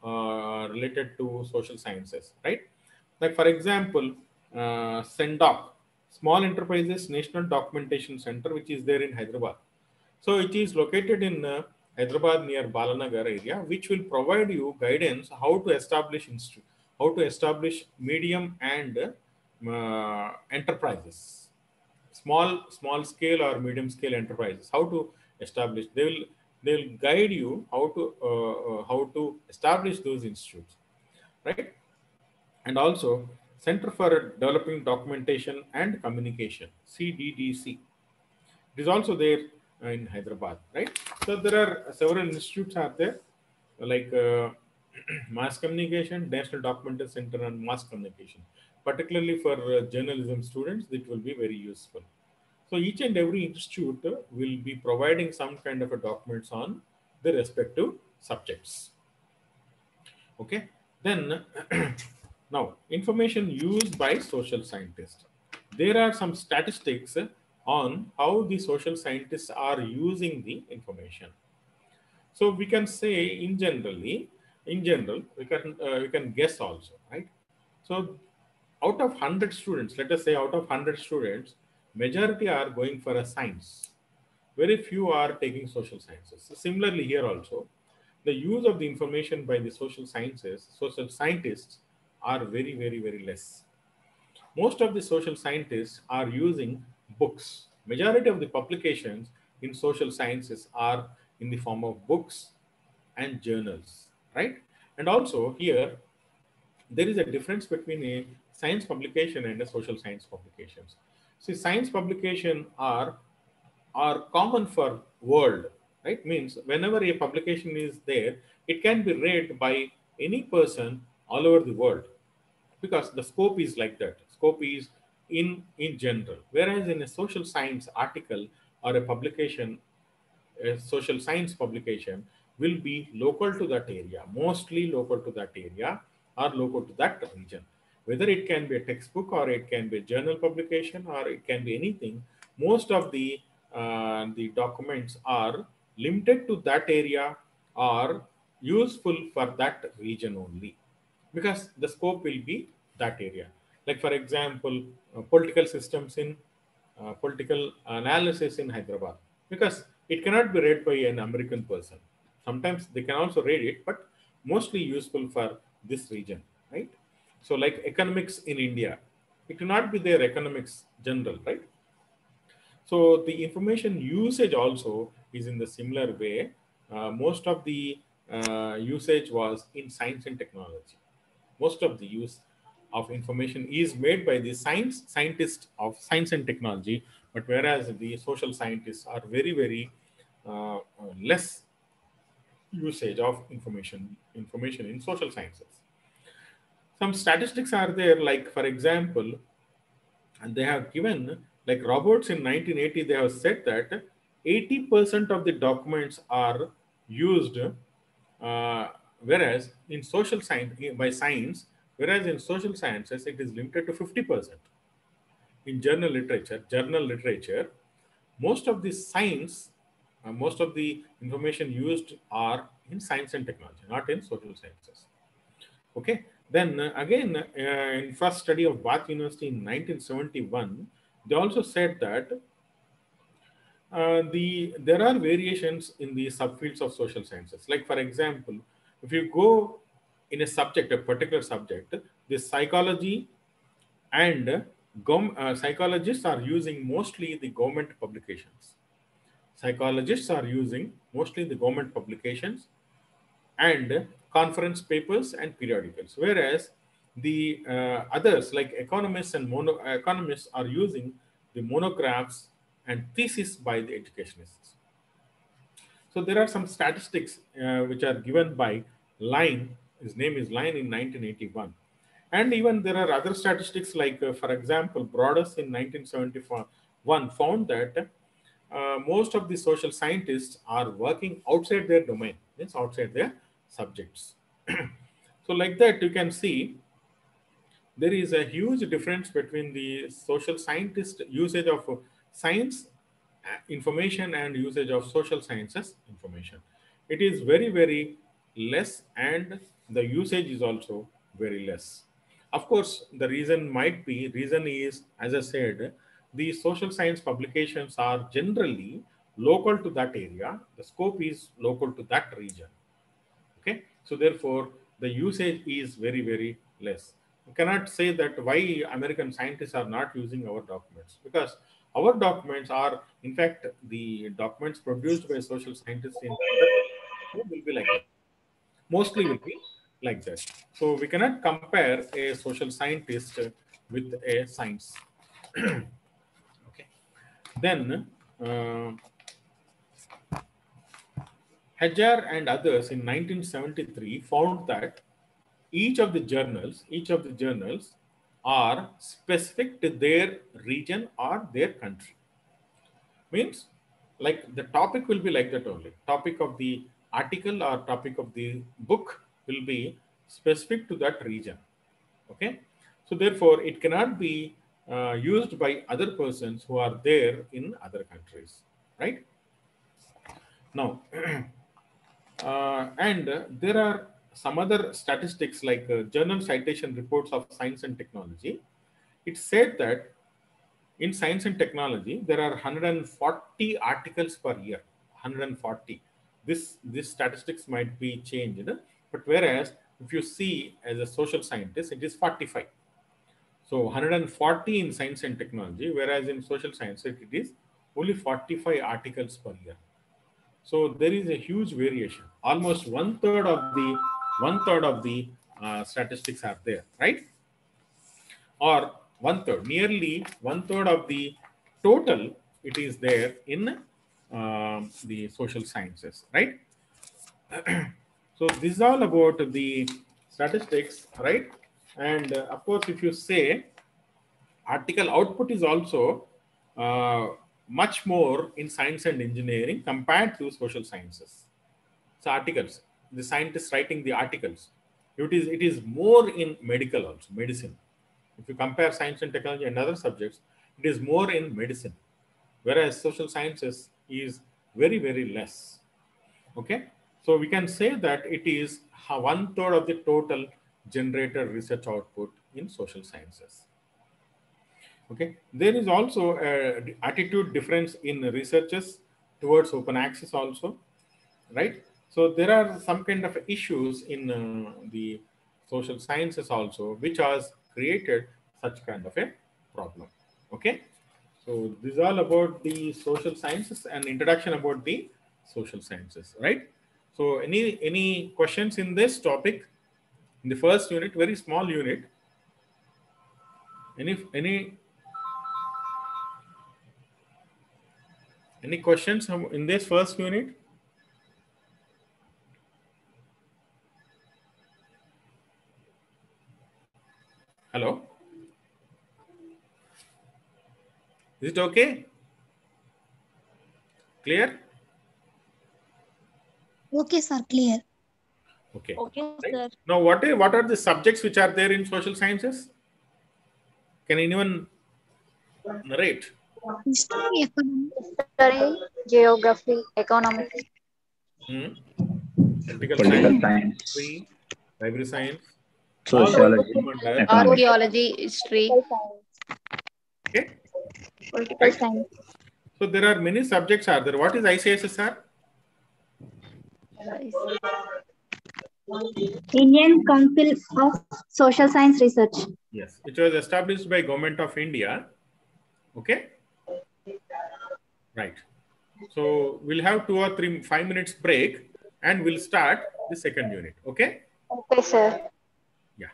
related to social sciences, right? Like for example, SENDOC, Small Enterprises National Documentation Center, which is there in Hyderabad. So it is located in Hyderabad near Balanagar area, which will provide you guidance how to establish how to establish medium and enterprises, small scale or medium scale enterprises. How to establish? They will guide you how to establish those institutes, right? And also Center for Developing Documentation and Communication, CDDC. It is also there in Hyderabad, right? So there are several institutes are there, like mass communication, National Documentation Center, and mass communication. Particularly for journalism students, it will be very useful. So each and every institute will be providing some kind of a documents on the respective subjects. Okay, then now information used by social scientists. There are some statistics on how the social scientists are using the information. So we can say in general, we can guess also, right? So out of 100 students, let us say out of 100 students, majority are going for a science. Very few are taking social sciences. Similarly, here also, the use of the information by the social scientists are very less. Most of the social scientists are using books. Majority of the publications in social sciences are in the form of books and journals, right? And also here, there is a difference between a science publication and a social science publications. See, science publication are common for world, right? Means whenever a publication is there, it can be read by any person all over the world, because the scope is like that. Scope is in general. Whereas in a social science article or a publication, a social science publication will be local to that area, mostly local to that area or local to that region. Whether it can be a textbook or it can be a journal publication or it can be anything, most of the documents are limited to that area or useful for that region only, because the scope will be that area. Like for example, political systems in political analysis in Hyderabad, because it cannot be read by an American person. Sometimes they can also read it, but mostly useful for this region, right? So like economics in India, it cannot be their economics general, right? So the information usage also is in the similar way. Most of the usage was in science and technology. Most of the use of information is made by the scientists of science and technology, but whereas the social scientists are very less usage of information in social sciences. Some statistics are there, like for example, and they have given, like Roberts in 1980, they have said that 80% of the documents are used, whereas in social science by science, whereas in social sciences it is limited to 50%. In journal literature, most of the science, most of the information used are in science and technology, not in social sciences. Okay. Then again, in first study of Bath University in 1971, they also said that there are variations in the subfields of social sciences. Like for example, if you go in a particular subject, the psychology and psychologists are using mostly the government publications. Psychologists are using mostly the government publications and conference papers and periodicals, whereas the others like economists and economists are using the monographs and thesis by the educationists. So there are some statistics which are given by Line. His name is Line in 1981. And even there are other statistics like, for example, Broadus in 1971 found that most of the social scientists are working outside their domain, means outside their subjects. So like that, you can see there is a huge difference between the social scientist usage of science information and usage of social sciences information. It is very less, and the usage is also very less. Of course, the reason is, as I said, the social science publications are generally local to that area. The scope is local to that region. Okay, so therefore the usage is very, very less. You cannot say that why American scientists are not using our documents, because our documents are, in fact, the documents produced by social scientists in other countries will be like that, mostly will be like that. So we cannot compare a social scientist with a science. Okay, then Hajar and others in 1973 found that each of the journals are specific to their region or their country. Means, like, the topic will be like that only. Topic of the article or topic of the book will be specific to that region. Okay, so therefore it cannot be used by other persons who are there in other countries, right? Now, and there are some other statistics like journal citation reports of science and technology. It said that in science and technology, there are 140 articles per year. 140. This statistics might be changed, but whereas if you see as a social scientist, it is 45. So 140 in science and technology, whereas in social science it is only 45 articles per year. So there is a huge variation. Almost one third of the statistics are there, right? Or one third, nearly one third of the total, it is there in the social sciences, right? So this is all about the statistics, right? And of course, if you say article output is also uh, much more in science and engineering compared to social sciences. So articles, the scientists writing the articles, it is more in medical also, medicine. If you compare science and technology and other subjects, it is more in medicine, whereas social sciences is very, very less. Okay, so we can say that it is one third of the total generated research output in social sciences. Okay, there is also a attitude difference in researchers towards open access also, right? So there are some kind of issues in the social sciences also, which has created such kind of a problem. Okay, so this is all about the social sciences and introduction about the social sciences, right? So any questions in this topic, in the first unit, very small unit? Any questions in this first unit? Hello, is it okay? Clear? Okay, sir, clear. Okay. Okay, Right. sir. Now, what are the subjects which are there in social sciences? Can anyone narrate? History, economics, History, geography, economics. Hmm? Political Political science, science, history, library science, all these sociology, come under. economics. Archaeology, history, Okay. political Right. science. So there are many subjects are there. What is ICSSR? Indian Council of Social Science Research. Yes, it was established by Government of India. Okay. Right. So we'll have 5 minutes break, and we'll start the second unit. Okay. Okay, sir. Yeah.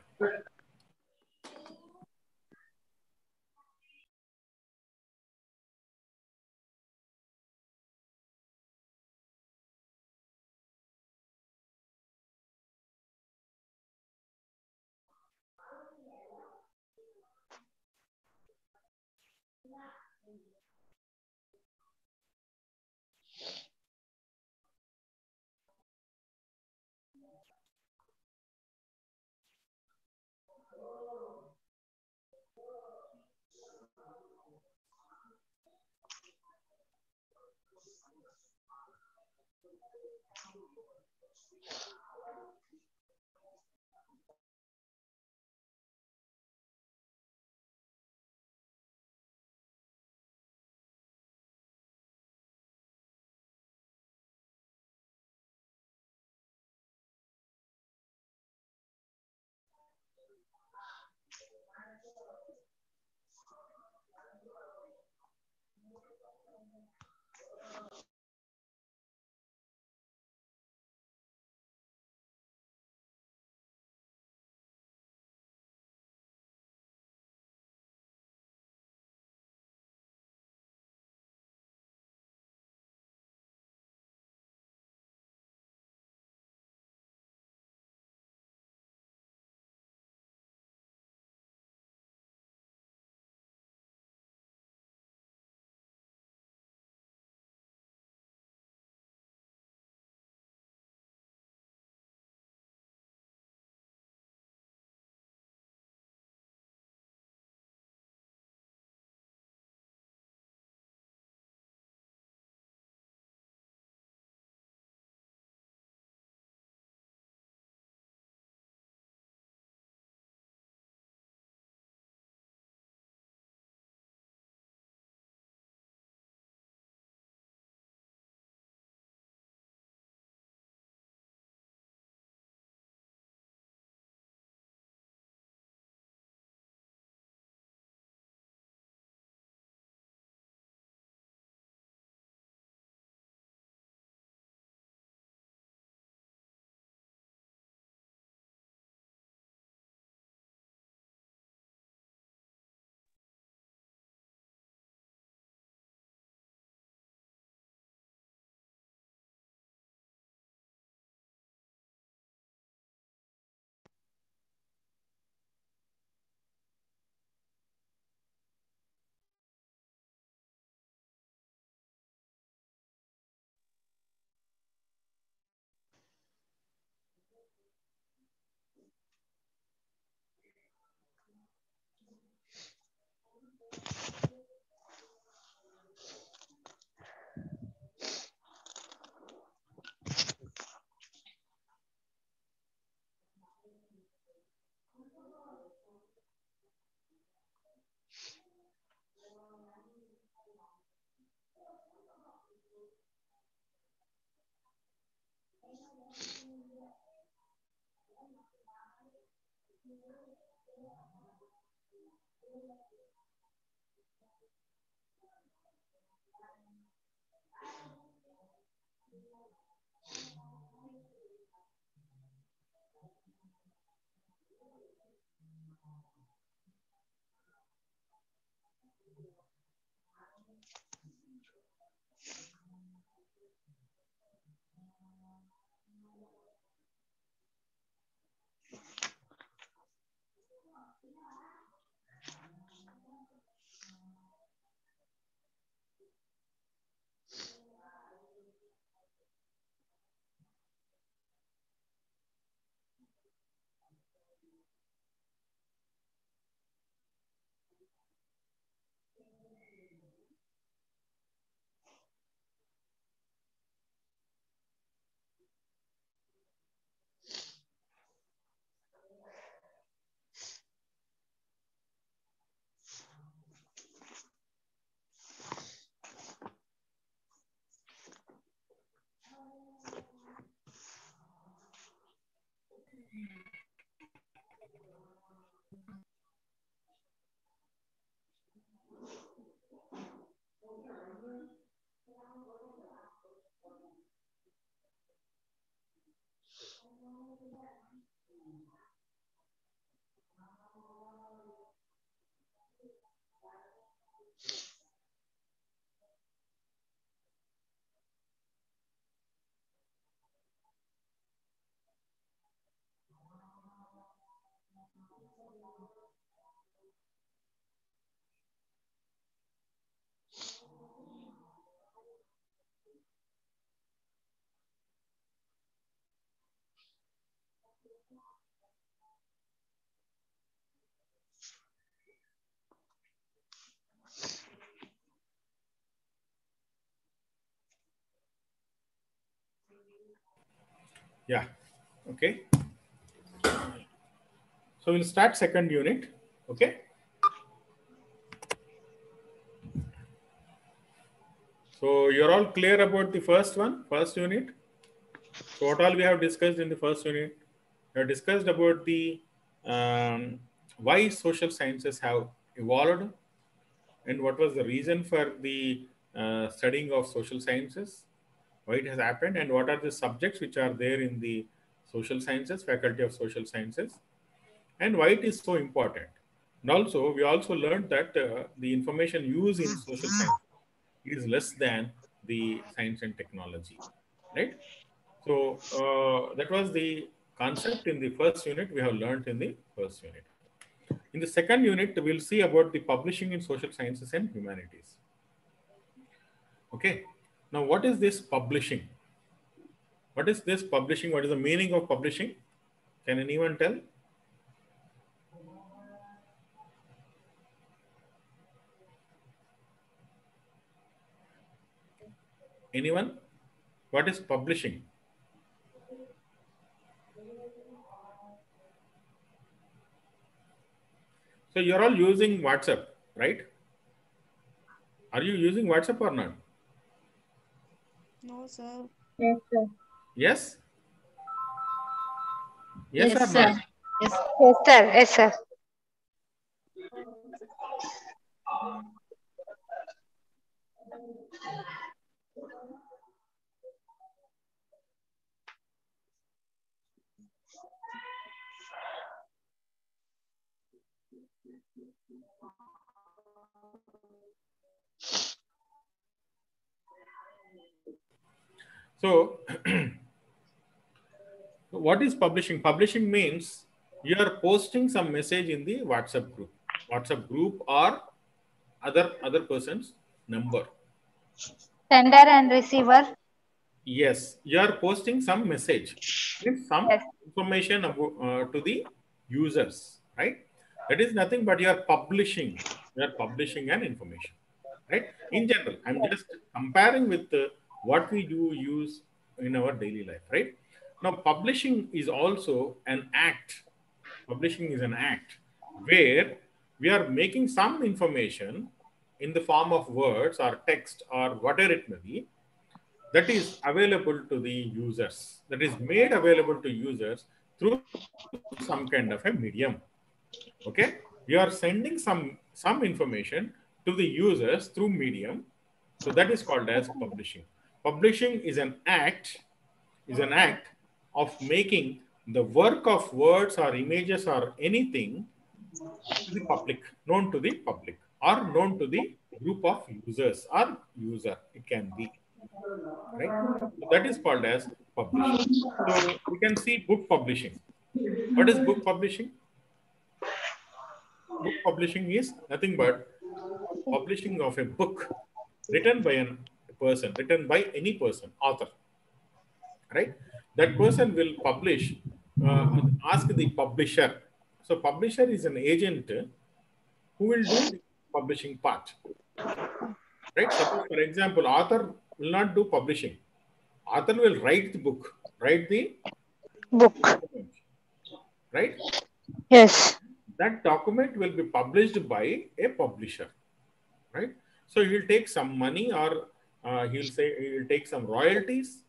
Yeah. Okay. So we'll start second unit. Okay. So you're all clear about the first one, first unit. So what all we have discussed in the first unit? We have discussed about the why social sciences have evolved and what was the reason for the studying of social sciences, why it has happened, and what are the subjects which are there in the social sciences, faculty of social sciences, and why it is so important. And also, we also learned that the information used in social science is less than the science and technology, right? So that was the concept in the first unit we have learned in the first unit. In the second unit, we'll see about the publishing in social sciences and humanities. Okay. Now, what is this publishing? What is this publishing? What is the meaning of publishing? Can anyone tell? Anyone? What is publishing? So you're all using WhatsApp, right? Are you using WhatsApp or not? No, sir. Yes, sir. Yes? Yes or sir. not? Yes. Yes, sir. Yes, sir. So what is publishing? Publishing means you are posting some message in the WhatsApp group or other person's number. Sender and receiver. Yes, you are posting some message, means some Yes. information about, to the users, right? That is nothing but you are publishing. You are publishing an information, right? In general, I'm just comparing with what we do use in our daily life, right? Now, publishing is also an act. Publishing is an act where we are making some information in the form of words or text or whatever it may be, that is available to the users, that is made available to users through some kind of a medium. Okay, you are sending some information to the users through medium, so that is called as publishing. Publishing is an act of making the work of words or images or anything to the public, known to the public, or known to the group of users or user. It can be, right? So that is called as publishing. So we can see book publishing. What is book publishing? Book publishing is nothing but publishing of a book written by a person, written by any person, author, right? That person will publish, ask the publisher. So publisher is an agent who will do the publishing part, right? Suppose, for example, author will not do publishing. Author will write the book, write the Book. document, right? Yes. That document will be published by a publisher, right? So he will take some money, or he'll take some royalties.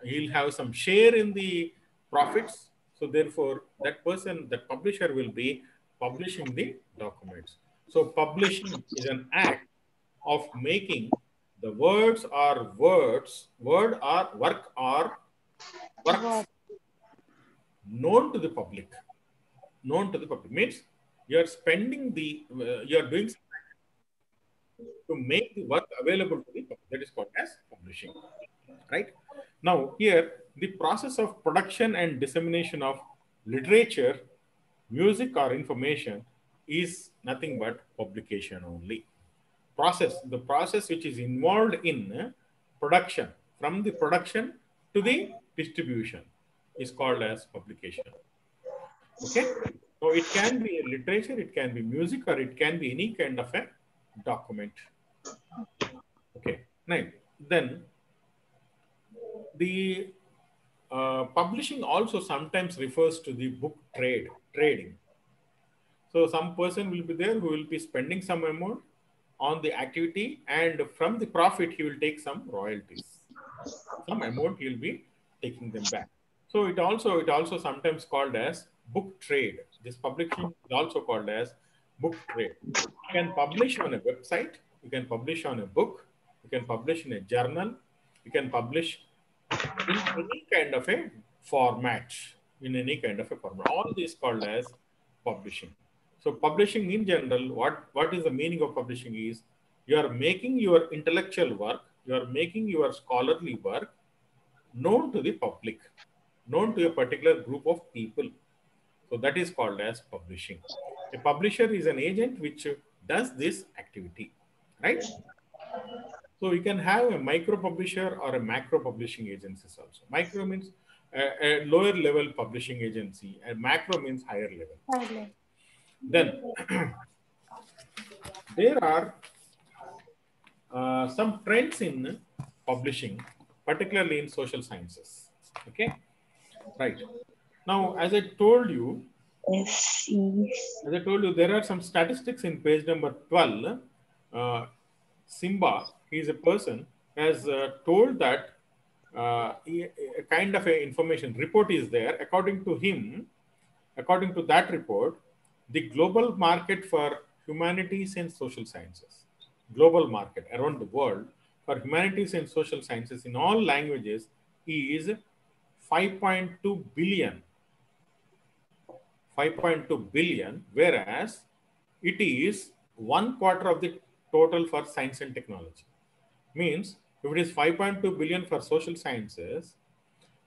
He'll have some share in the profits. So therefore, that person, that publisher, will be publishing the documents. So publishing is an act of making the word or works known to the public. Known to the public means you are spending you are doing to make the work available to the public. That is called as publishing, right? Now here, the process of production and dissemination of literature, music, or information is nothing but publication only. The process which is involved in production, from the production to the distribution, is called as publication. Okay, so it can be literature, it can be music, or it can be any kind of a document. Okay, now then the publishing also sometimes refers to the book trading. So some person will be there who will be spending some amount on the activity, and from the profit he will take some royalties. Some amount he will be taking them back. So it also sometimes called as book trade. This publishing is also called as book trade. You can publish on a website, you can publish on a book, you can publish in a journal, you can publish in any kind of a format, All this called as publishing. So publishing in general, what is the meaning of publishing is you are making your intellectual work, you are making your scholarly work known to the public, known to a particular group of people. So that is called as publishing. A publisher is an agent which does this activity, right? So you can have a micro publisher or a macro publishing agencies also. Micro means a lower level publishing agency, and macro means higher level. Then there are some trends in publishing, particularly in social sciences. Okay, right. Now, as I told you, there are some statistics in page number 12. Simba, he is a person, has told that a kind of a information report is there. According to him, according to that report, the global market for humanities and social sciences, global market around the world for humanities and social sciences in all languages is 5.2 billion. 5.2 billion, whereas it is 1/4 of the total for science and technology. Means if it is 5.2 billion for social sciences,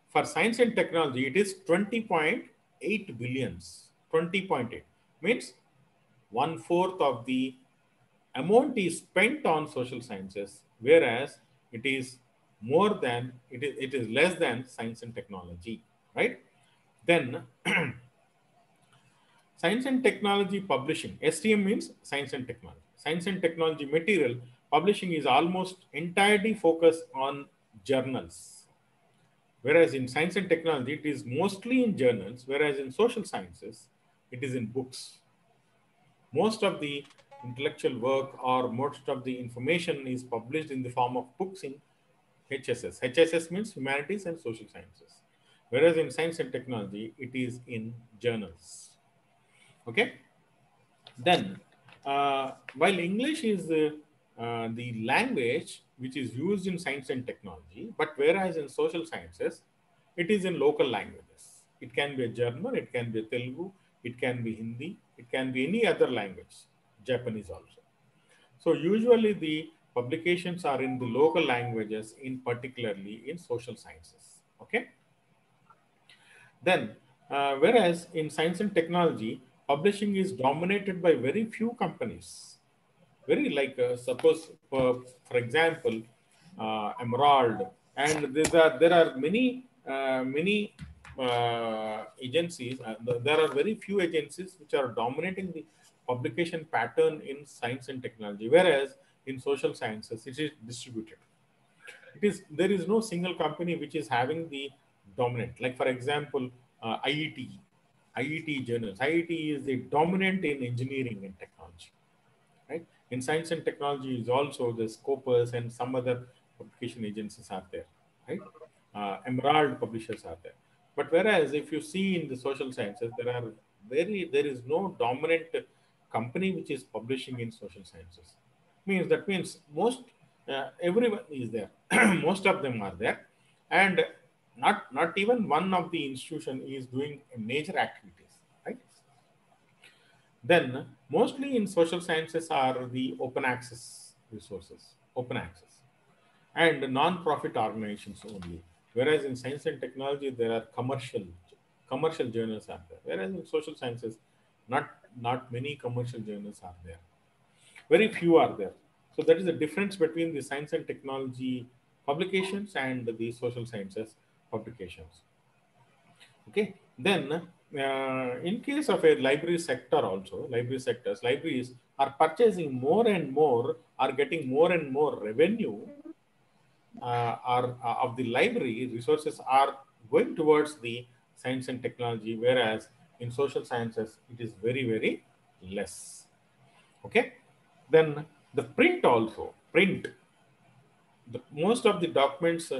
for science and technology, it is 20.8 billions. 20.8 means 1/4 of the amount is spent on social sciences, whereas it is less than science and technology, right? Then science and technology publishing, STM means science and technology. Science and technology material publishing is almost entirely focused on journals. Whereas in science and technology, it is mostly in journals, whereas in social sciences, it is in books. Most of the intellectual work or most of the information is published in the form of books in HSS. HSS means humanities and social sciences. whereas in science and technology, it is in journals. Okay. Then, while English is the language which is used in science and technology, but whereas in social sciences, it is in local languages. It can be a German, it can be a Telugu, it can be Hindi, it can be any other language, Japanese also. So usually the publications are in the local languages, in particularly in social sciences. Okay. Then, whereas in science and technology, publishing is dominated by very few companies. Very like suppose, for example, Emerald, and there are many agencies. There are very few agencies which are dominating the publication pattern in science and technology, whereas in social sciences it is distributed. There is no single company which is having the dominant. Like for example, IET journals. IET is the dominant in engineering and technology, right? In science and technology is also the Scopus and some other publication agencies are there, right? Emerald publishers are there. But whereas if you see in the social sciences, there is no dominant company which is publishing in social sciences. That means everyone is there. Most of them are there, and not even one of the institution is doing major activities, right? Then mostly in social sciences are the open access resources, open access, and non-profit organizations only. Whereas in science and technology, there are commercial journals are there. Whereas in social sciences, not many commercial journals are there. Very few are there. So that is the difference between the science and technology publications and the social sciences publications. Okay. Then, in case of a library sector also, libraries are purchasing more and more, are getting more and more revenue of the library resources are going towards the science and technology, whereas in social sciences, it is very less. Okay. Then the print, most of the documents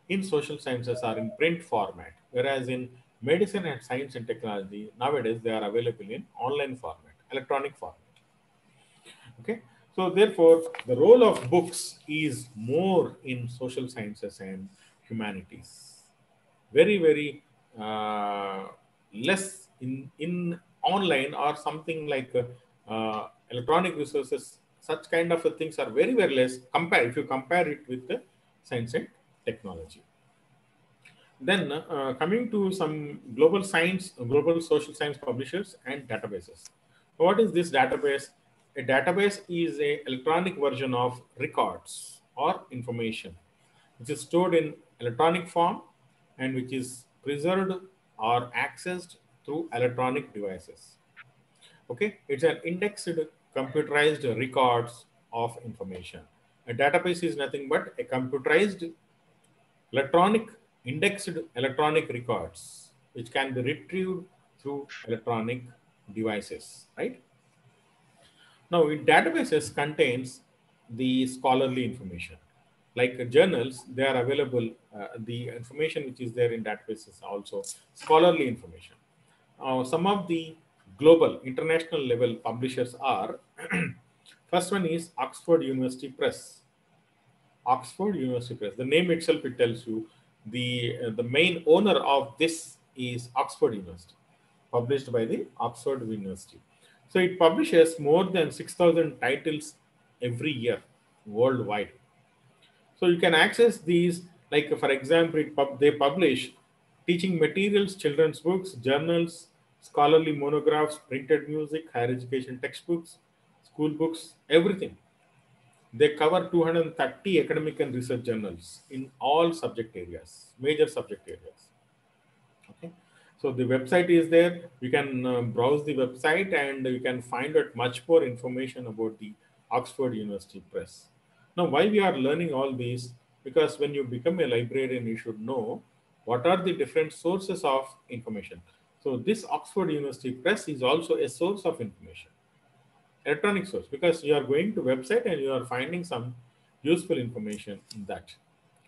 in social sciences are in print format, whereas in medicine and science and technology, nowadays they are available in online format, electronic format. Okay. So therefore, the role of books is more in social sciences and humanities. Very less in online or something like electronic resources. Such kind of things are very less if you compare it with the science and technology. Then coming to some global social science publishers and databases. What is this database? A database is a electronic version of records or information which is stored in electronic form and which is preserved or accessed through electronic devices. Okay, it's an indexed computerized records of information. A database is nothing but a computerized electronic indexed electronic records which can be retrieved through electronic devices, right? Now, in databases contains the scholarly information. Like journals, they are available. The information which is there in databases also scholarly information. Some of the global, international level publishers are first one is Oxford University Press. Oxford University Press. The name itself it tells you the main owner of this is Oxford University, published by the Oxford University. So it publishes more than 6,000 titles every year worldwide. So you can access these, like for example, they publish teaching materials, children's books, journals, scholarly monographs, printed music, higher education textbooks, school books, everything. They cover 230 academic and research journals in all subject areas, major subject areas. Okay. So the website is there. You can browse the website and you can find out much more information about the Oxford University Press. Now, why we are learning all these? Because when you become a librarian, you should know what are the different sources of information. So this Oxford University Press is also a source of information, electronic source, because you are going to website and you are finding some useful information in that,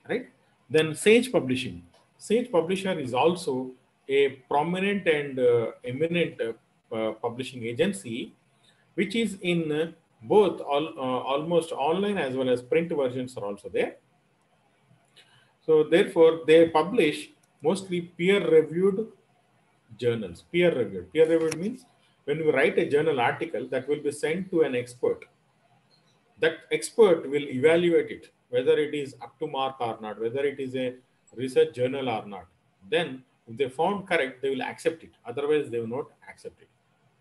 right? Then Sage Publishing. Sage Publisher is also a prominent and eminent publishing agency, which is in both almost online as well as print versions are also there. So therefore, they publish mostly peer-reviewed journals. Peer-reviewed. Peer-reviewed means when we write a journal article, that will be sent to an expert. That expert will evaluate it, whether it is up to mark or not, whether it is a research journal or not. Then, if they found correct, they will accept it. Otherwise, they will not accept it.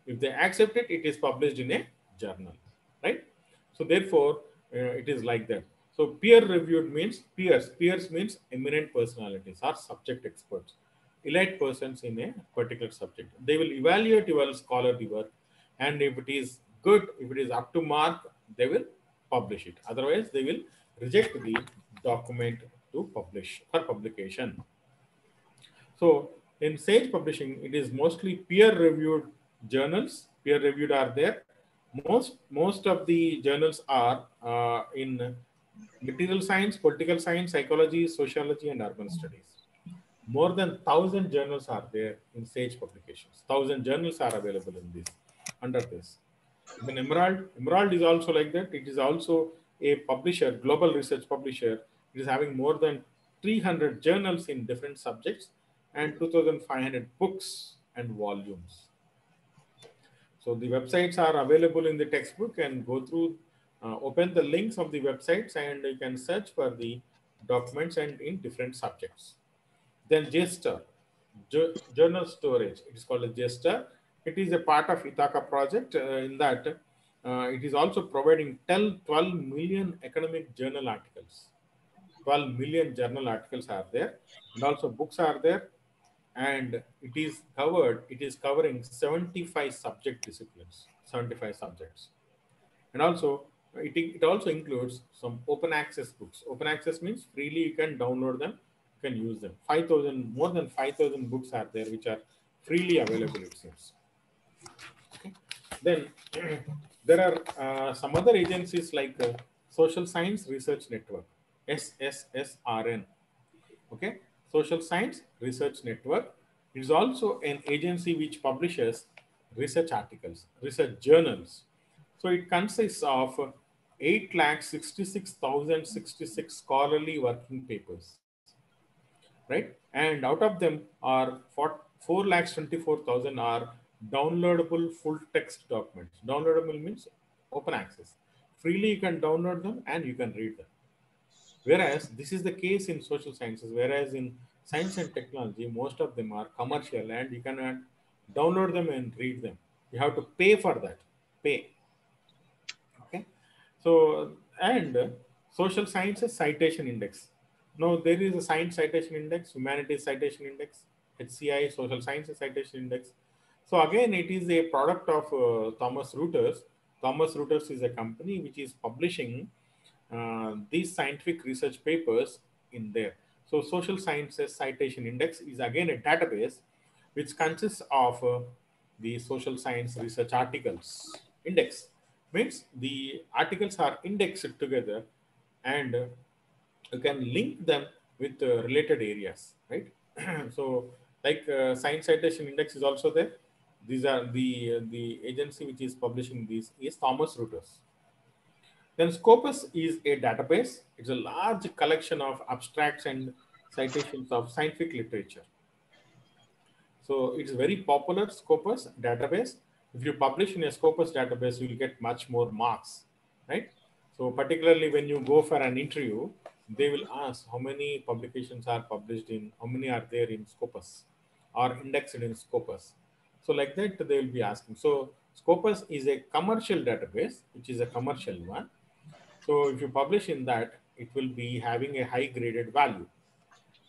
If they accept it, it is published in a journal, right? So therefore, it is like that. So peer-reviewed means peers. Peers means eminent personalities or subject experts, elite persons in a particular subject. They will evaluate your scholarly work, and if it is good, if it is up to mark, they will publish it. Otherwise, they will reject the document to publish for publication. So in Sage Publishing, it is mostly peer-reviewed journals. Peer-reviewed are there. Most of the journals are in material science, political science, psychology, sociology, and urban studies. More than 1,000 journals are there in Sage Publications. 1,000 journals are available in this under this. Even Emerald is also like that. It is also a publisher, global research publisher. It is having more than 300 journals in different subjects and 2,500 books and volumes. So the websites are available in the textbook, and go through, open the links of the websites, and you can search for the documents and in different subjects. Then JSTOR, journal storage. It is called a JSTOR. It is a part of Ithaca project in that it is also providing 12 million academic journal articles. 12 million journal articles are there, and also books are there, and it is covering 75 subject disciplines, 75 subjects. And also it also includes some open access books. Open access means freely you can download them, you can use them. 5,000, more than 5,000 books are there which are freely available, it seems. Okay. Then there are some other agencies like Social Science Research Network, SSSRN. Okay, Social Science Research Network. It is also an agency which publishes research articles, research journals. So it consists of 8,66,066 scholarly working papers, right? And out of them are 4,24,000 are downloadable full text documents. Downloadable means open access. Freely you can download them and you can read them. Whereas this is the case in social sciences, whereas in science and technology, most of them are commercial and you cannot download them and read them. You have to pay for that. Pay. Okay. So, and social sciences citation index. Now there is a science citation index, humanities citation index, HCI, social sciences citation index. So again, it is a product of Thomson Reuters. Thomson Reuters is a company which is publishing these scientific research papers in there. So social sciences citation index is again a database which consists of the social science research articles. Index means the articles are indexed together, and you can link them with related areas, right? So like science citation index is also there. These are the agency which is publishing these is Thomson Reuters. Then Scopus is a database. It's a large collection of abstracts and citations of scientific literature. So it's very popular, Scopus database. If you publish in a Scopus database, you will get much more marks, right? So particularly when you go for an interview, they will ask how many publications are published in, how many are there in Scopus or indexed in Scopus. So like that, they will be asking. So Scopus is a commercial database, which is a commercial one. So if you publish in that, it will be having a high graded value,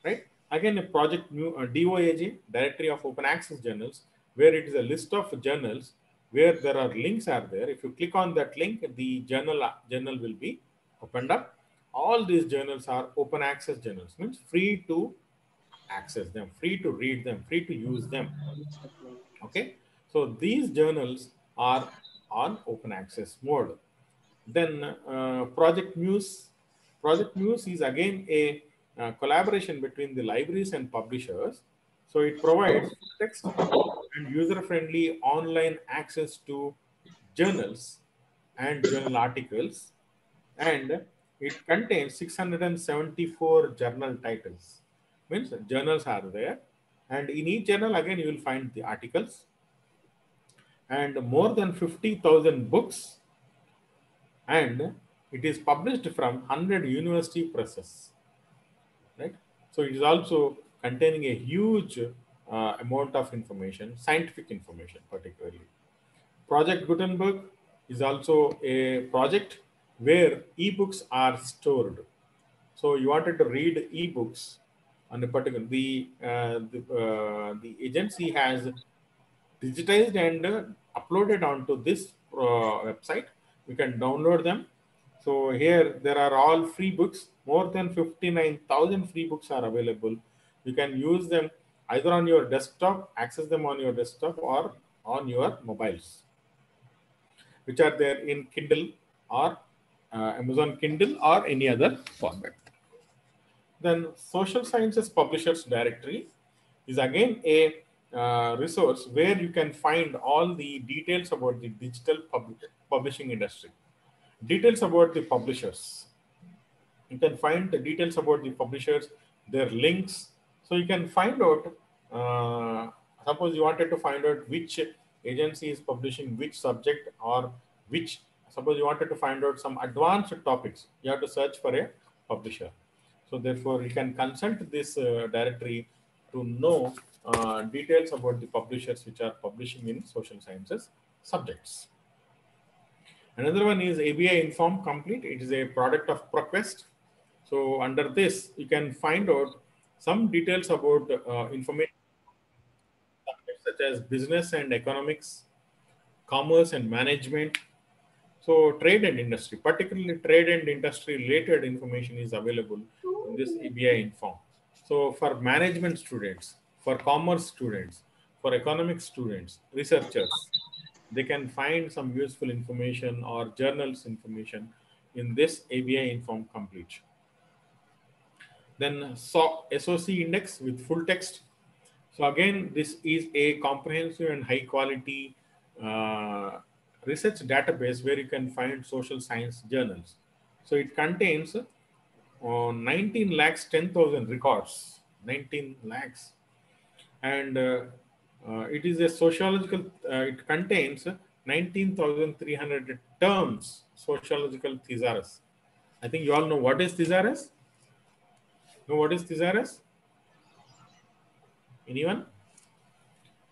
right? Again, a project new DOAJ, Directory of Open Access Journals, where it is a list of journals where there are links are there. If you click on that link, the journal will be opened up. All these journals are open access journals, means free to access them, free to read them, free to use them. Okay, so these journals are on open access mode. Then Project Muse. Project Muse is again a collaboration between the libraries and publishers. So it provides text and user-friendly online access to journals and journal articles, and it contains 674 journal titles. Means journals are there, and in each journal again you will find the articles, and more than 50,000 books, and it is published from 100 university presses, right? So it is also containing a huge amount of information, scientific information particularly. Project Gutenberg is also a project where ebooks are stored. So you wanted to read ebooks on a particular, the agency has digitized and uploaded onto this website. You can download them. So here there are all free books. More than 59,000 free books are available. You can use them either on your desktop, access them on your desktop, or on your mobiles, which are there in Kindle or Amazon Kindle or any other format. Then Social Sciences Publishers Directory is again a resource where you can find all the details about the digital publishing industry, details about the publishers. You can find the details about the publishers, their links. So you can find out, suppose you wanted to find out which agency is publishing which subject, or which, suppose you wanted to find out some advanced topics, you have to search for a publisher. So therefore you can consult this directory to know details about the publishers which are publishing in social sciences subjects. Another one is ABI Inform Complete. It is a product of ProQuest. So under this, you can find out some details about information subjects such as business and economics, commerce and management. So trade and industry, particularly trade and industry related information is available in this ABI Inform. So for management students, for commerce students, for economics students, researchers, they can find some useful information or journals information in this ABI Inform Complete. Then SOC index with full text. So again, this is a comprehensive and high quality research database where you can find social science journals. So it contains 19 lakhs 10,000 records, 19 lakhs. And it is a sociological, it contains 19,300 terms, sociological thesaurus. I think you all know what is thesaurus? Know what is thesaurus? Anyone?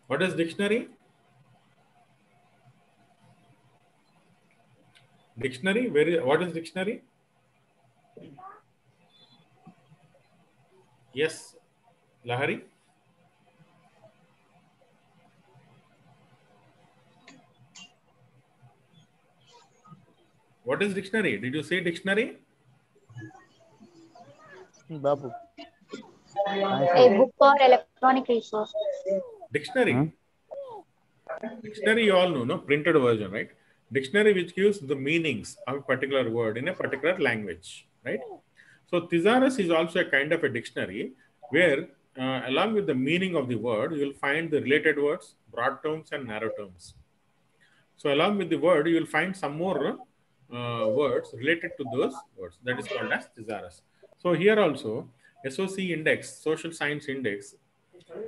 What is dictionary? Dictionary? What is dictionary? Yes, Lahari? What is dictionary? Did you say dictionary? Babu. A book or electronic resource. Dictionary. Dictionary, you all know, no? Printed version, right? Dictionary which gives the meanings of a particular word in a particular language, right? So thesaurus is also a kind of a dictionary where along with the meaning of the word, you will find the related words, broad terms and narrow terms. So along with the word, you will find some more words related to those words. That is called as thesaurus. So here also, SOC index, social science index,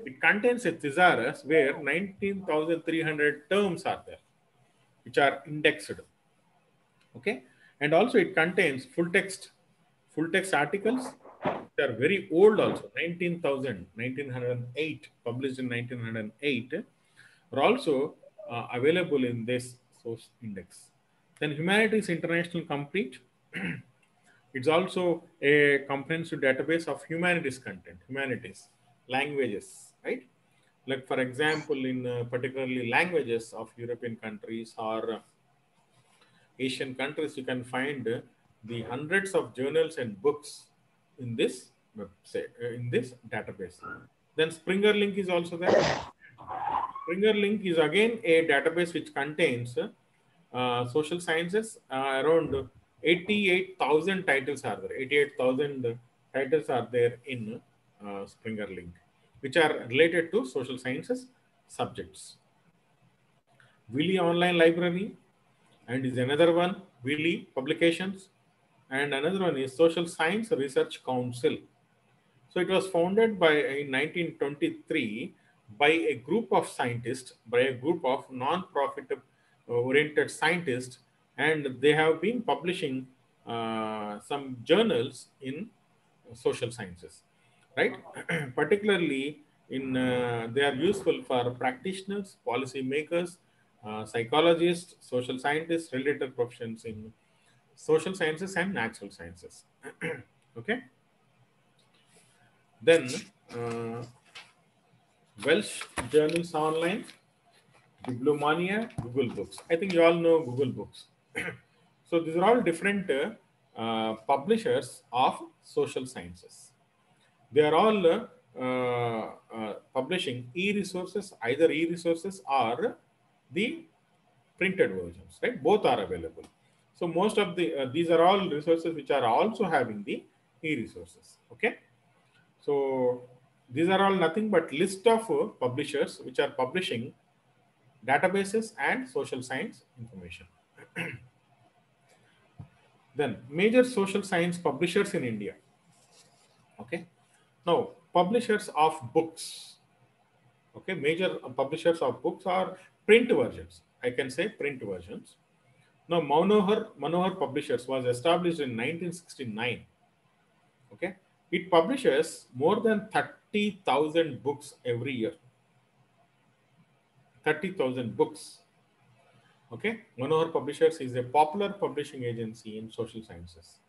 it contains a thesaurus where 19,300 terms are there, which are indexed. Okay. And also it contains full text articles. They are very old also, 1908, published in 1908, are also available in this source index. Then Humanities International Complete. It's also a comprehensive database of humanities content, humanities, languages, right? Like for example, in particularly languages of European countries or Asian countries, you can find the hundreds of journals and books in this website, in this database. Then Springer Link is also there. Springer Link is again a database which contains social sciences. Around 88,000 titles are there. 88,000 titles are there in Springer link, which are related to social sciences subjects. Willy Online Library, and is another one, Willy Publications, and another one is Social Science Research Council. So it was founded by in 1923 by a group of scientists, by a group of non-profit oriented scientists, and they have been publishing some journals in social sciences, right? Particularly in they are useful for practitioners, policy makers, psychologists, social scientists, related professions in social sciences and natural sciences. Okay. Then Welsh journals online, Bibliomania, Google Books. I think you all know Google Books. So these are all different publishers of social sciences. They are all publishing e-resources, either e-resources or the printed versions, right? Both are available. So most of the these are all resources which are also having the e-resources. Okay. So these are all nothing but list of publishers which are publishing databases and social science information. Then major social science publishers in India. Okay. Now publishers of books. Okay, major publishers of books are print versions. I can say print versions. Now Manohar Publishers was established in 1969. Okay, it publishes more than 30,000 books every year. 30,000 books. Okay, Manohar Publishers is a popular publishing agency in social sciences.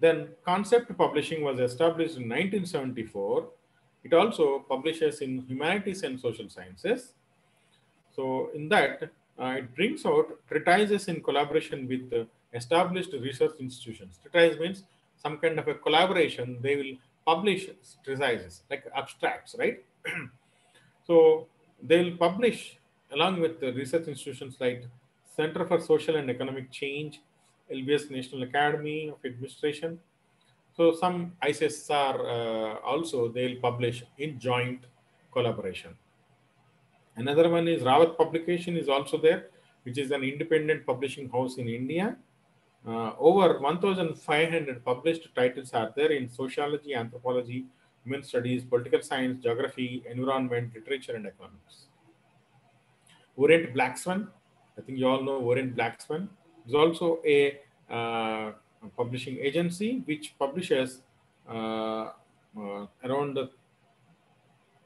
Then Concept Publishing was established in 1974. It also publishes in humanities and social sciences. So in that, it brings out treatises in collaboration with established research institutions. Treatise means some kind of a collaboration. They will publish treatises like abstracts, right? So they will publish along with the research institutions like Center for Social and Economic Change, LBS National Academy of Administration. So some ICSR also they'll publish in joint collaboration. Another one is Rawat Publication is also there, which is an independent publishing house in India. Over 1,500 published titles are there in sociology, anthropology, human studies, political science, geography, environment, literature, and economics. Orient Black Swan, I think you all know Orient Black Swan, is also a publishing agency which publishes around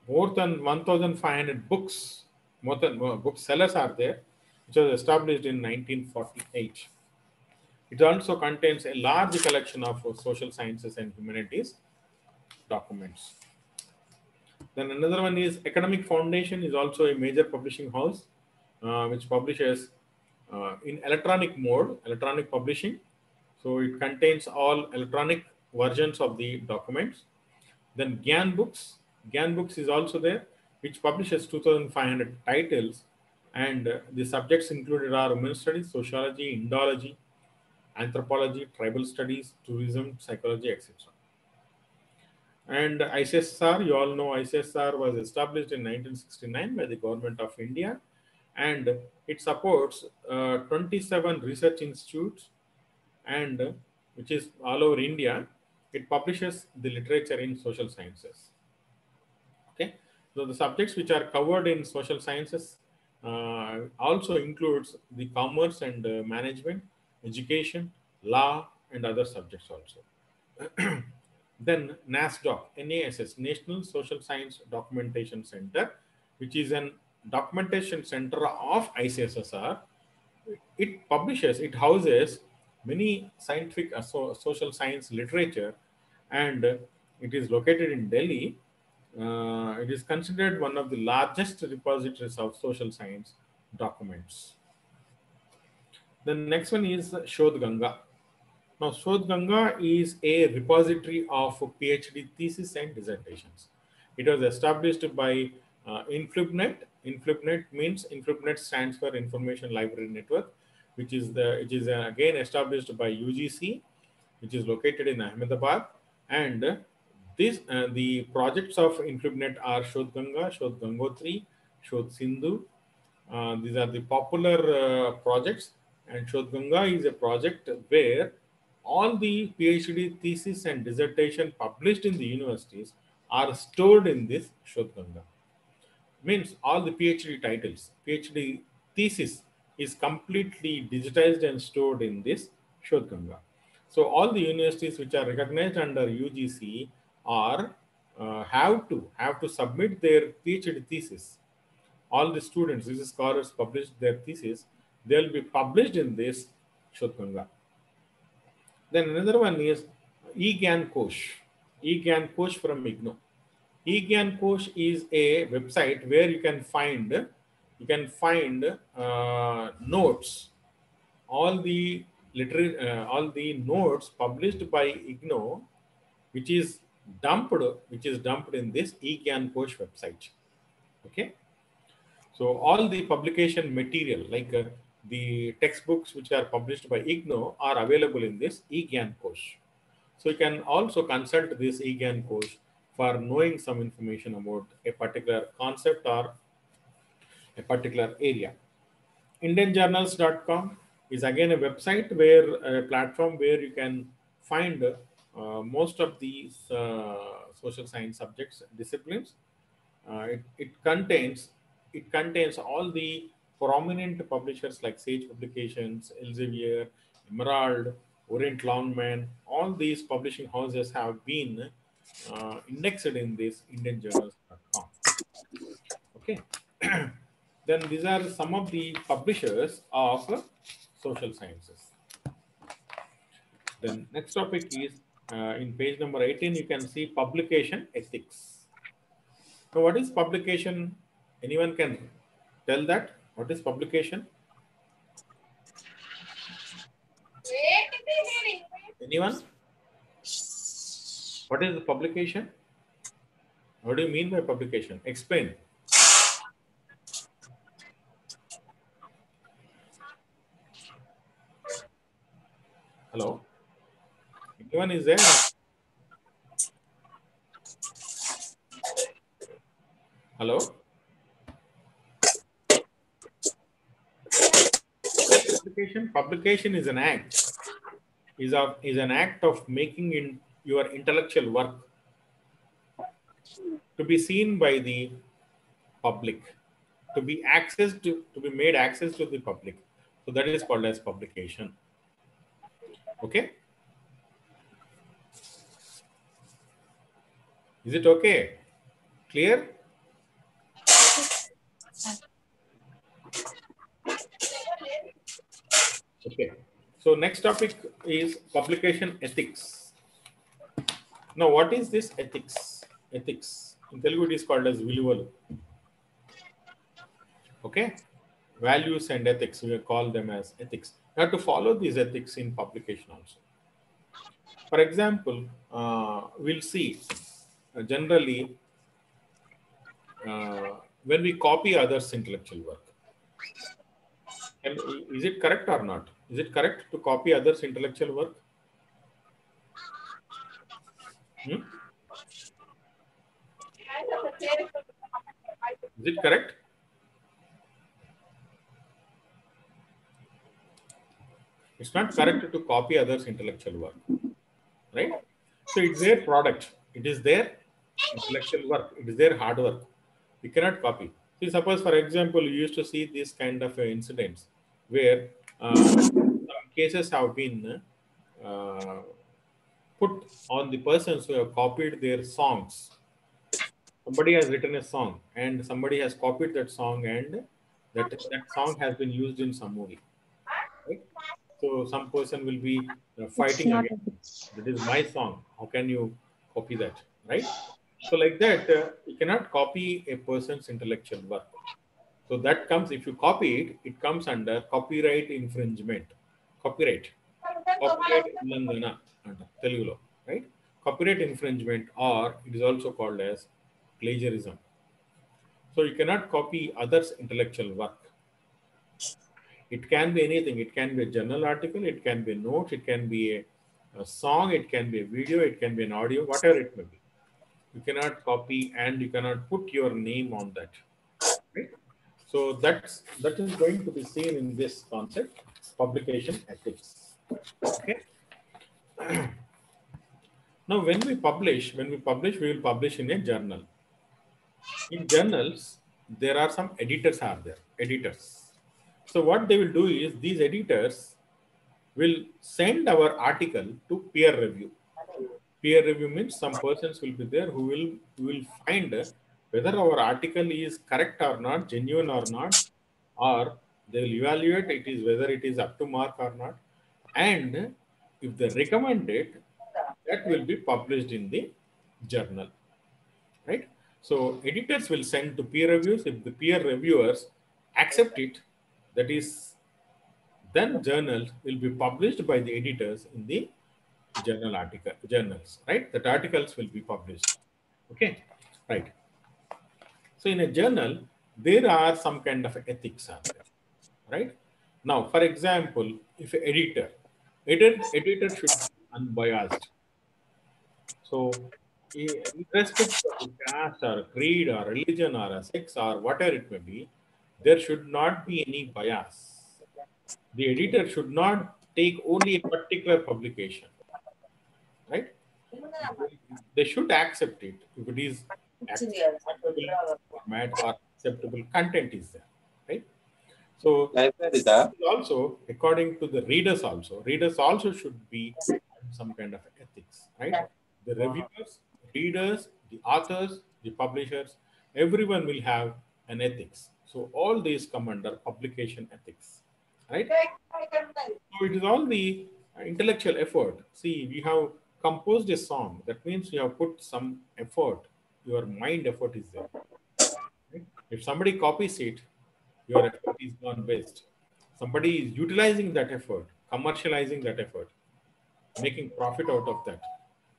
more than 1,500 books. More than booksellers are there, which was established in 1948. It also contains a large collection of social sciences and humanities documents. Then another one is Academic Foundation is also a major publishing house which publishes in electronic mode, electronic publishing. So it contains all electronic versions of the documents. Then Gyan Books is also there, which publishes 2,500 titles, and the subjects included are women studies, sociology, Indology, anthropology, tribal studies, tourism, psychology, etc. And ICSR, you all know ICSR was established in 1969 by the Government of India, and it supports 27 research institutes, and which is all over India. It publishes the literature in social sciences. Okay, so the subjects which are covered in social sciences also includes the commerce and management, education, law, and other subjects also. Then NASDOC, NASS, National Social Science Documentation Center, which is an documentation center of ICSSR. It houses many scientific social science literature, and it is located in Delhi. It is considered one of the largest repositories of social science documents. The next one is Shodh Ganga. Now, Shodh Ganga is a repository of PhD thesis and dissertations. It was established by Influbnet. Influbnet stands for Information Library Network, which is again established by UGC, which is located in Ahmedabad. And the projects of Infringement are Shodh Ganga, Shodh Gangotri, Shodh Sindhu. These are the popular projects, and Shodh Ganga is a project where all the PhD thesis and dissertation published in the universities are stored in this Shodh Ganga. Means all the PhD titles, PhD thesis is completely digitized and stored in this Shodh Ganga. So all the universities which are recognized under UGC are have to submit their PhD thesis. All the students, these scholars publish their thesis, they'll be published in this Shodh Ganga. Then another one is eGyan Kosh. eGyan Kosh from IGNOU. eGyan Kosh is a website where you can find notes, all the notes published by IGNOU, which is dumped in this eGyan Kosh website. Okay. So all the publication material, like the textbooks which are published by IGNOU, are available in this eGyan Kosh. So you can also consult this eGyan Kosh for knowing some information about a particular concept or a particular area. IndianJournals.com is again a website a platform where you can find most of these social science subjects disciplines. It contains all the prominent publishers like Sage Publications, Elsevier, Emerald, Orient Longman. All these publishing houses have been indexed in this IndianJournals.com. Okay. Then these are some of the publishers of social sciences. Then next topic is in page number 18, you can see publication ethics. So what is publication? Anyone can tell that? What is publication? Anyone? What is the publication? What do you mean by publication? Explain. Hello? Anyone is there? Hello? Publication is an act. Is an act of making your intellectual work to be seen by the public, to be made access to the public. So that is called as publication. Okay? Is it okay? Clear? Okay. So next topic is publication ethics. Now, what is this ethics? Ethics. In Telugu, it is called as viluvalu. Okay? Values and ethics, we call them as ethics. You have to follow these ethics in publication also. For example, we'll see generally when we copy others' intellectual work. And is it correct or not? Is it correct to copy others' intellectual work? Is it correct? It's not correct to copy others' intellectual work, right? So it's their product. It is their intellectual work. It is their hard work. You cannot copy. See, suppose, for example, you used to see this kind of incidents where some cases have been put on the persons who have copied their songs. Somebody has written a song and somebody has copied that song, and that song has been used in some movie. Right? So some person will be fighting against, that is my song. How can you copy that? Right? So like that, you cannot copy a person's intellectual work. So that comes, if you copy it, it comes under copyright infringement. Copyright ullangana anta Telugulo, right? Copyright infringement, or it is also called as plagiarism. So you cannot copy others' intellectual work. It can be anything. It can be a journal article, it can be a note, it can be a song, it can be a video, it can be an audio, whatever it may be. You cannot copy and you cannot put your name on that. Right? So that is going to be seen in this concept, publication ethics. Okay. Now, when we publish, we will publish in a journal. In journals, there are some editors are there, editors. So what they will do is these editors will send our article to peer review. Peer review means some persons will be there who will find whether our article is correct or not, genuine or not, or they will evaluate it is whether it is up to mark or not. And if they recommend it, that will be published in the journal, right? So editors will send to peer reviews. If the peer reviewers accept it, that is, then journals will be published by the editors in the journals, right? That articles will be published. Okay, right. So in a journal, there are some kind of ethics are there, right? Now, for example, if an editor should be unbiased. So, irrespective of the caste or creed or religion or a sex or whatever it may be, there should not be any bias. The editor should not take only a particular publication, right? They should accept it if it is acceptable format or acceptable content is there, right? So also according to the readers also should be some kind of ethics, right? The reviewers, readers, the authors, the publishers, everyone will have an ethics. So all these come under publication ethics, right? So it is all the intellectual effort. See, we have composed a song. That means you have put some effort. Your mind effort is there. Right? If somebody copies it, your effort is gone waste. Somebody is utilizing that effort, commercializing that effort, making profit out of that,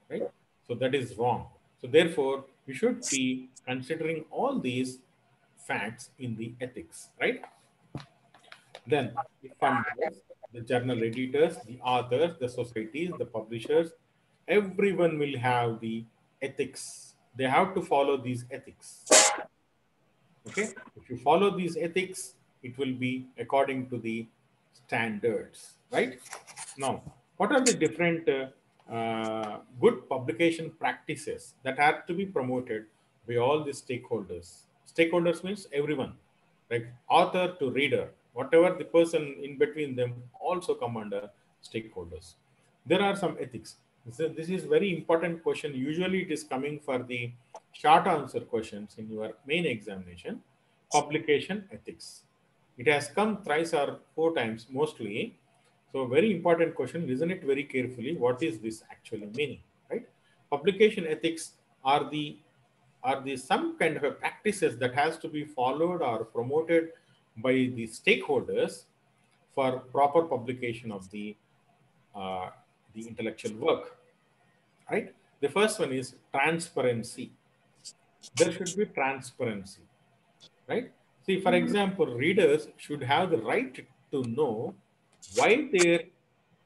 right? So that is wrong. So therefore, we should be considering all these facts in the ethics, right? Then the funders, the journal editors, the authors, the societies, the publishers, everyone will have the ethics. They have to follow these ethics. Okay, if you follow these ethics, it will be according to the standards, right? Now, what are the different good publication practices that have to be promoted by all the stakeholders? Stakeholders means everyone, like author to reader, whatever the person in between them also come under stakeholders. There are some ethics. This is very important question. Usually it is coming for the short answer questions in your main examination. Publication ethics. It has come thrice or four times mostly. So very important question. Listen it very carefully. What is this actually meaning? Right? Publication ethics are the some kind of a practices that has to be followed or promoted by the stakeholders for proper publication of the intellectual work. Right? The first one is transparency. There should be transparency, right? See, for example, readers should have the right to know why their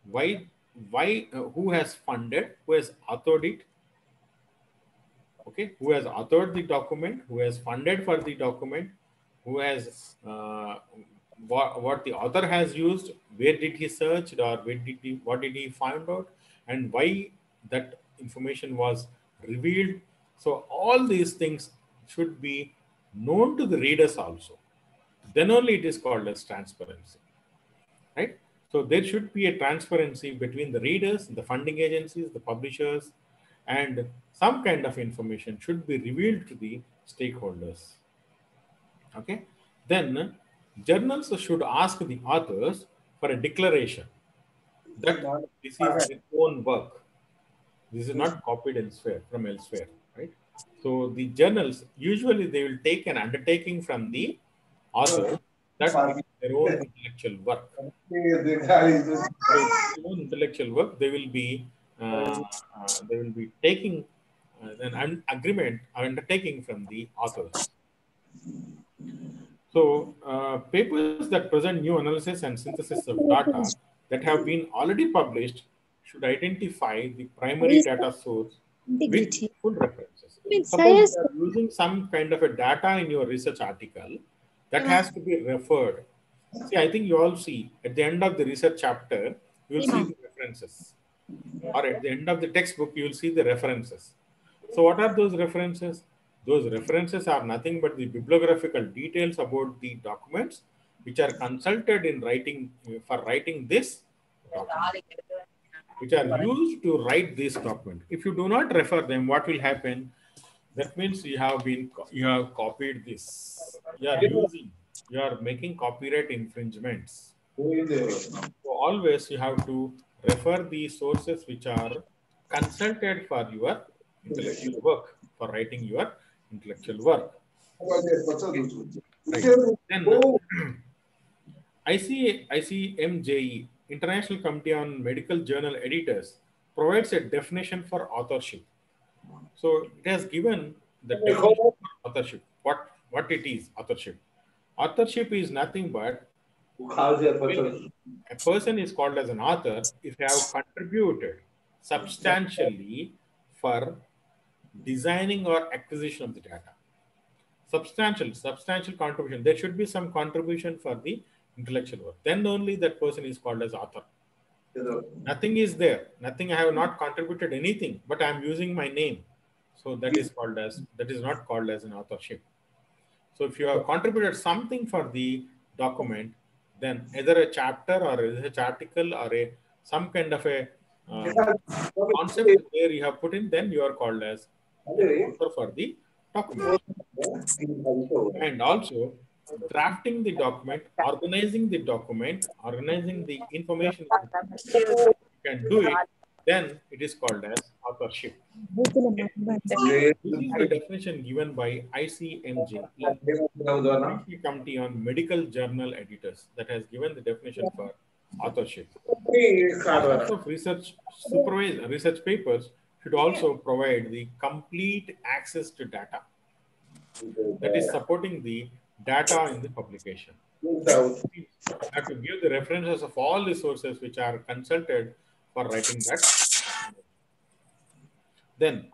why who has funded, who has authored it, okay, who has authored the document, who has funded for the document, who has what the author has used, where did he search, or what did he find out, and why that information was revealed. So all these things should be known to the readers also. Then only it is called as transparency, right? So there should be a transparency between the readers, the funding agencies, the publishers, and some kind of information should be revealed to the stakeholders. Okay. Then journals should ask the authors for a declaration that this is their own work. This is not copied elsewhere from elsewhere, right? So the journals usually they will take an undertaking from the author that this is their own intellectual work. So their own intellectual work they will be taking an agreement or undertaking from the authors. So papers that present new analysis and synthesis of data that have been already published should identify the primary data source with Integrity. full references. Means Suppose science. you are using some kind of a data in your research article that has to be referred. See, I think you all see at the end of the research chapter, you will see the references. Or at the end of the textbook, you will see the references. So what are those references? Those references are nothing but the bibliographical details about the documents which are consulted in writing for writing this document, which are used to write this document. If you do not refer them, what will happen? That means you have copied this. You are using, you are making copyright infringements. So always you have to refer the sources which are consulted for your intellectual work, for writing your intellectual work. Right. Then ICMJE, International Committee on Medical Journal Editors, provides a definition for authorship. So it has given the definition for authorship. What it is, authorship. Authorship is nothing but a person is called as an author if they have contributed substantially for designing or acquisition of the data. Substantial contribution. There should be some contribution for the intellectual work. Then only that person is called as author. Nothing is there. Nothing. I have not contributed anything, but I am using my name. So that is not called as an authorship. So if you have contributed something for the document, then either a chapter or a research article or some kind of a concept where you have put in, then you are called as an author for the document. And also drafting the document, organizing the document, organizing the information, you can do it, then it is called as authorship. This is the definition given by ICMJ, International Committee on Medical Journal Editors, that has given the definition for authorship. Authors of research papers should also provide the complete access to data that is supporting the data in the publication. You have to give the references of all the sources which are consulted for writing that. Then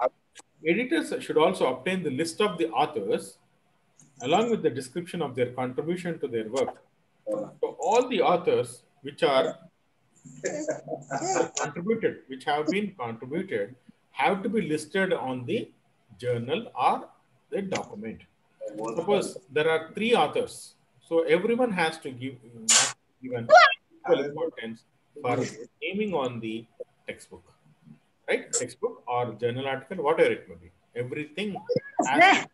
editors should also obtain the list of the authors along with the description of their contribution to their work. So all the authors which have been contributed have to be listed on the journal or the document. Suppose there are 3 authors, so everyone has to give given equal importance for naming on the textbook, right? Textbook or journal article, whatever it may be. Everything has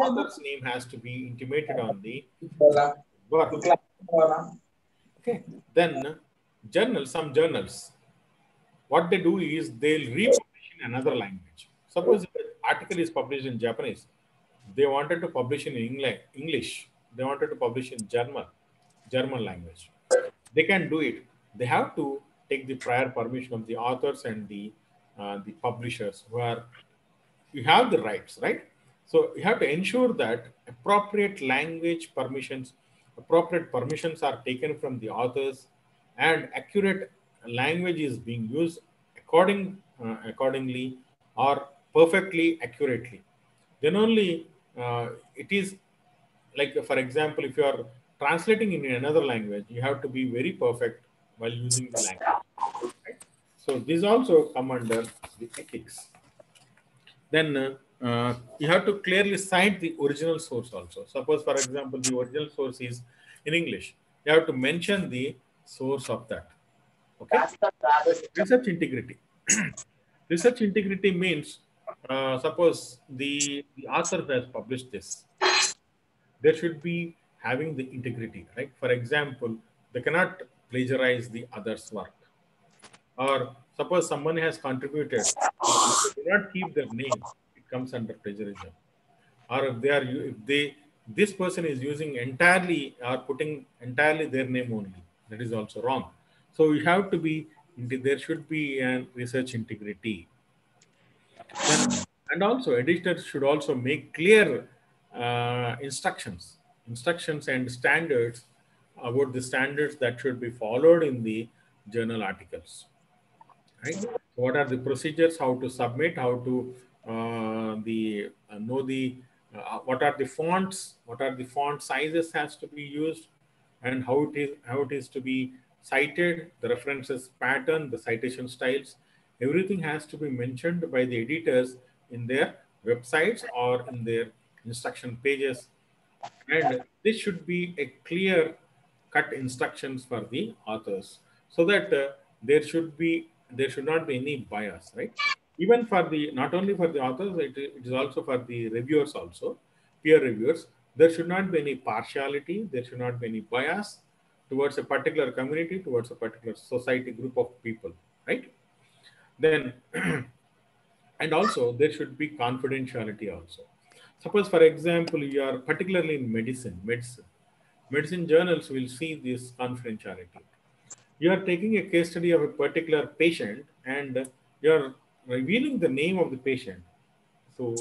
author's name has to be intimated on the work. Okay. Then some journals, what they do is they'll republish in another language. Suppose if an article is published in Japanese, they wanted to publish in English, they wanted to publish in German language. They can do it. They have to take the prior permission of the authors and the publishers who are, you have the rights, right? So you have to ensure that appropriate permissions are taken from the authors and accurate language is being used accordingly or perfectly accurately. Then only it is like, for example, if you are translating in another language, you have to be very perfect while using the language. Right? So these also come under the ethics. Then you have to clearly cite the original source also. Suppose, for example, the original source is in English. You have to mention the source of that. Okay. Research integrity. Research integrity means, suppose the author has published this, there should be having the integrity, right? For example, they cannot plagiarize the other's work. Or suppose someone has contributed, they do not keep their name, it comes under plagiarism. Or if this person is using entirely or putting entirely their name only, that is also wrong. So you have to be, there should be a research integrity. Then, and also editors should also make clear instructions and standards about the standards that should be followed in the journal articles. right? So what are the procedures, how to submit, how to the know the what are the fonts, what are the font sizes has to be used, and how it is to be cited, the references pattern, the citation styles, everything has to be mentioned by the editors in their websites or in their instruction pages. And this should be a clear cut instructions for the authors, so that there should not be any bias, right? Even for the, not only for the authors, it is also for the reviewers also, peer reviewers. There should not be any partiality, there should not be any bias towards a particular community, towards a particular society group of people, right? Then and also there should be confidentiality also. Suppose for example you are particularly in medicine journals will see this confidentiality. You are taking a case study of a particular patient and you are revealing the name of the patient, so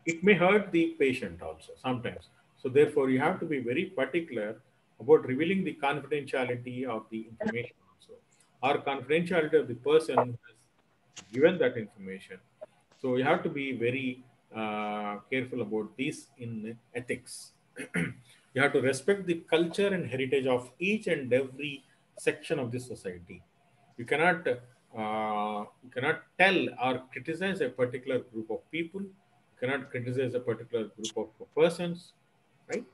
it may hurt the patient also sometimes. So therefore you have to be very particular about revealing the confidentiality of the information also, or confidentiality of the person who has given that information. So you have to be very careful about this in ethics. You have to respect the culture and heritage of each and every section of the society. You cannot tell or criticize a particular group of people. You cannot criticize a particular group of persons, right?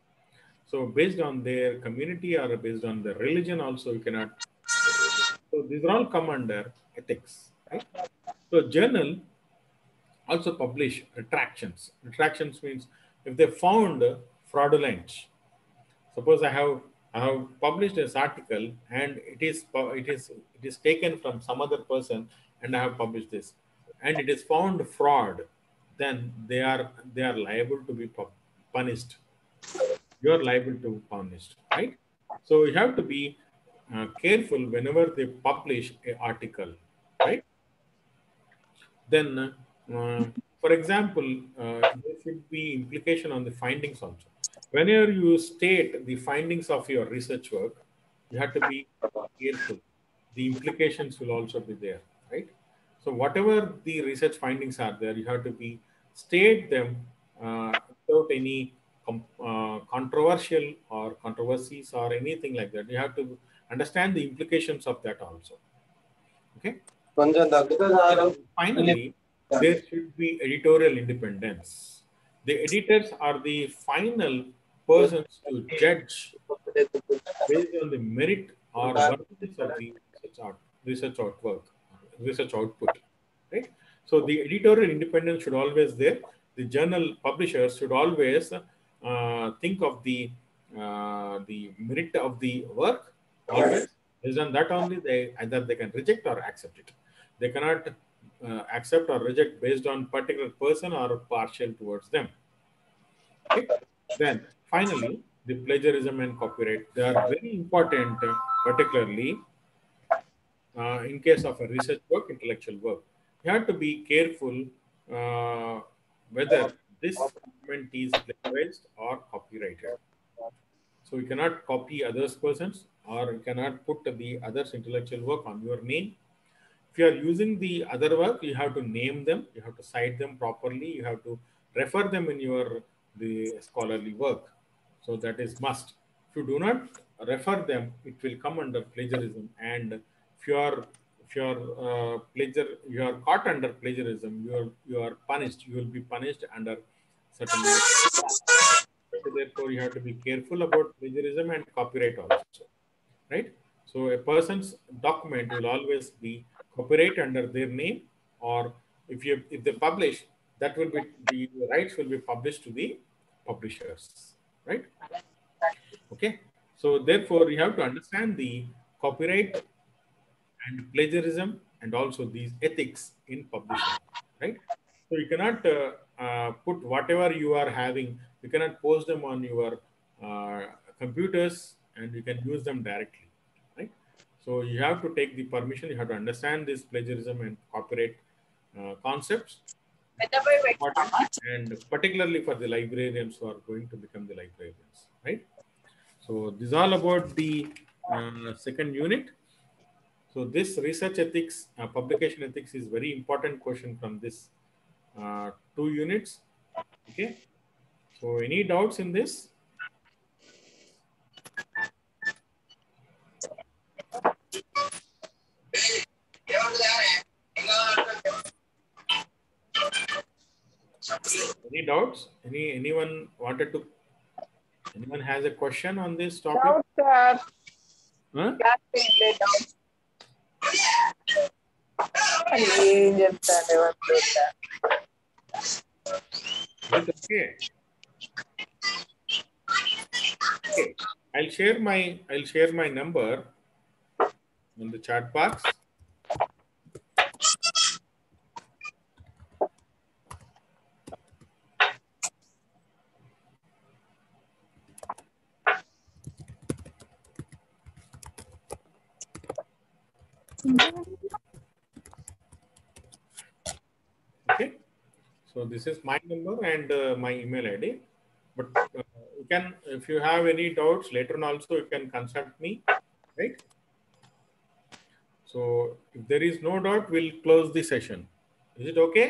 So based on their community or based on their religion, also you cannot. So these all come under ethics, right? So journal also publish retractions. Retractions means if they found fraudulent. Suppose I have published this article and it is taken from some other person, and I have published this, and it is found fraud, then they are liable to be punished. You are liable to be punished, right? So you have to be careful whenever they publish a article, right? Then, for example, there should be implication on the findings also. Whenever you state the findings of your research work, you have to be careful. The implications will also be there, right? So whatever the research findings are there, you have to be state them without any controversial or controversies or anything like that. You have to understand the implications of that also. Okay. Finally, there should be editorial independence. The editors are the final persons to judge based on the merit or worthiness of the research artwork, research output, right? So the editorial independence should always there. The journal publishers should always think of the merit of the work always. Based on that only, they either they can reject or accept it. They cannot accept or reject based on particular person or partial towards them. Okay. Then finally, the plagiarism and copyright, they are very important, particularly in case of a research work, intellectual work. You have to be careful whether this document is plagiarized or copyrighted. So you cannot copy others' persons, or you cannot put the others' intellectual work on your name. If you are using the other work, you have to name them, you have to cite them properly, you have to refer them in your the scholarly work. So that is must. If you do not refer them, it will come under plagiarism. And if you are caught under plagiarism, you are punished. You will be punished under certain. So therefore, you have to be careful about plagiarism and copyright also, right? So a person's document will always be copyright under their name, or if they publish, that will be the rights will be published to the publishers, right? Okay. So therefore, you have to understand the copyright and plagiarism and also these ethics in publishing, right? So you cannot put whatever you are having, you cannot post them on your computers and you can use them directly, right? So you have to take the permission, you have to understand this plagiarism and copyright concepts, important, and particularly for the librarians who are going to become the librarians, right? So this is all about the second unit. So this research ethics, publication ethics is very important question from this 2 units. Okay. So any doubts in this? Any doubts? Anyone wanted to? Anyone has a question on this topic? Doubt, Huh? ఏం చెప్తాను Is it okay? Okay. I'll share my number in the chat box. Okay. So this is my number and my email ID. But you can, if you have any doubts later on also, you can consult me, right? So if there is no doubt, we'll close the session. Is it okay?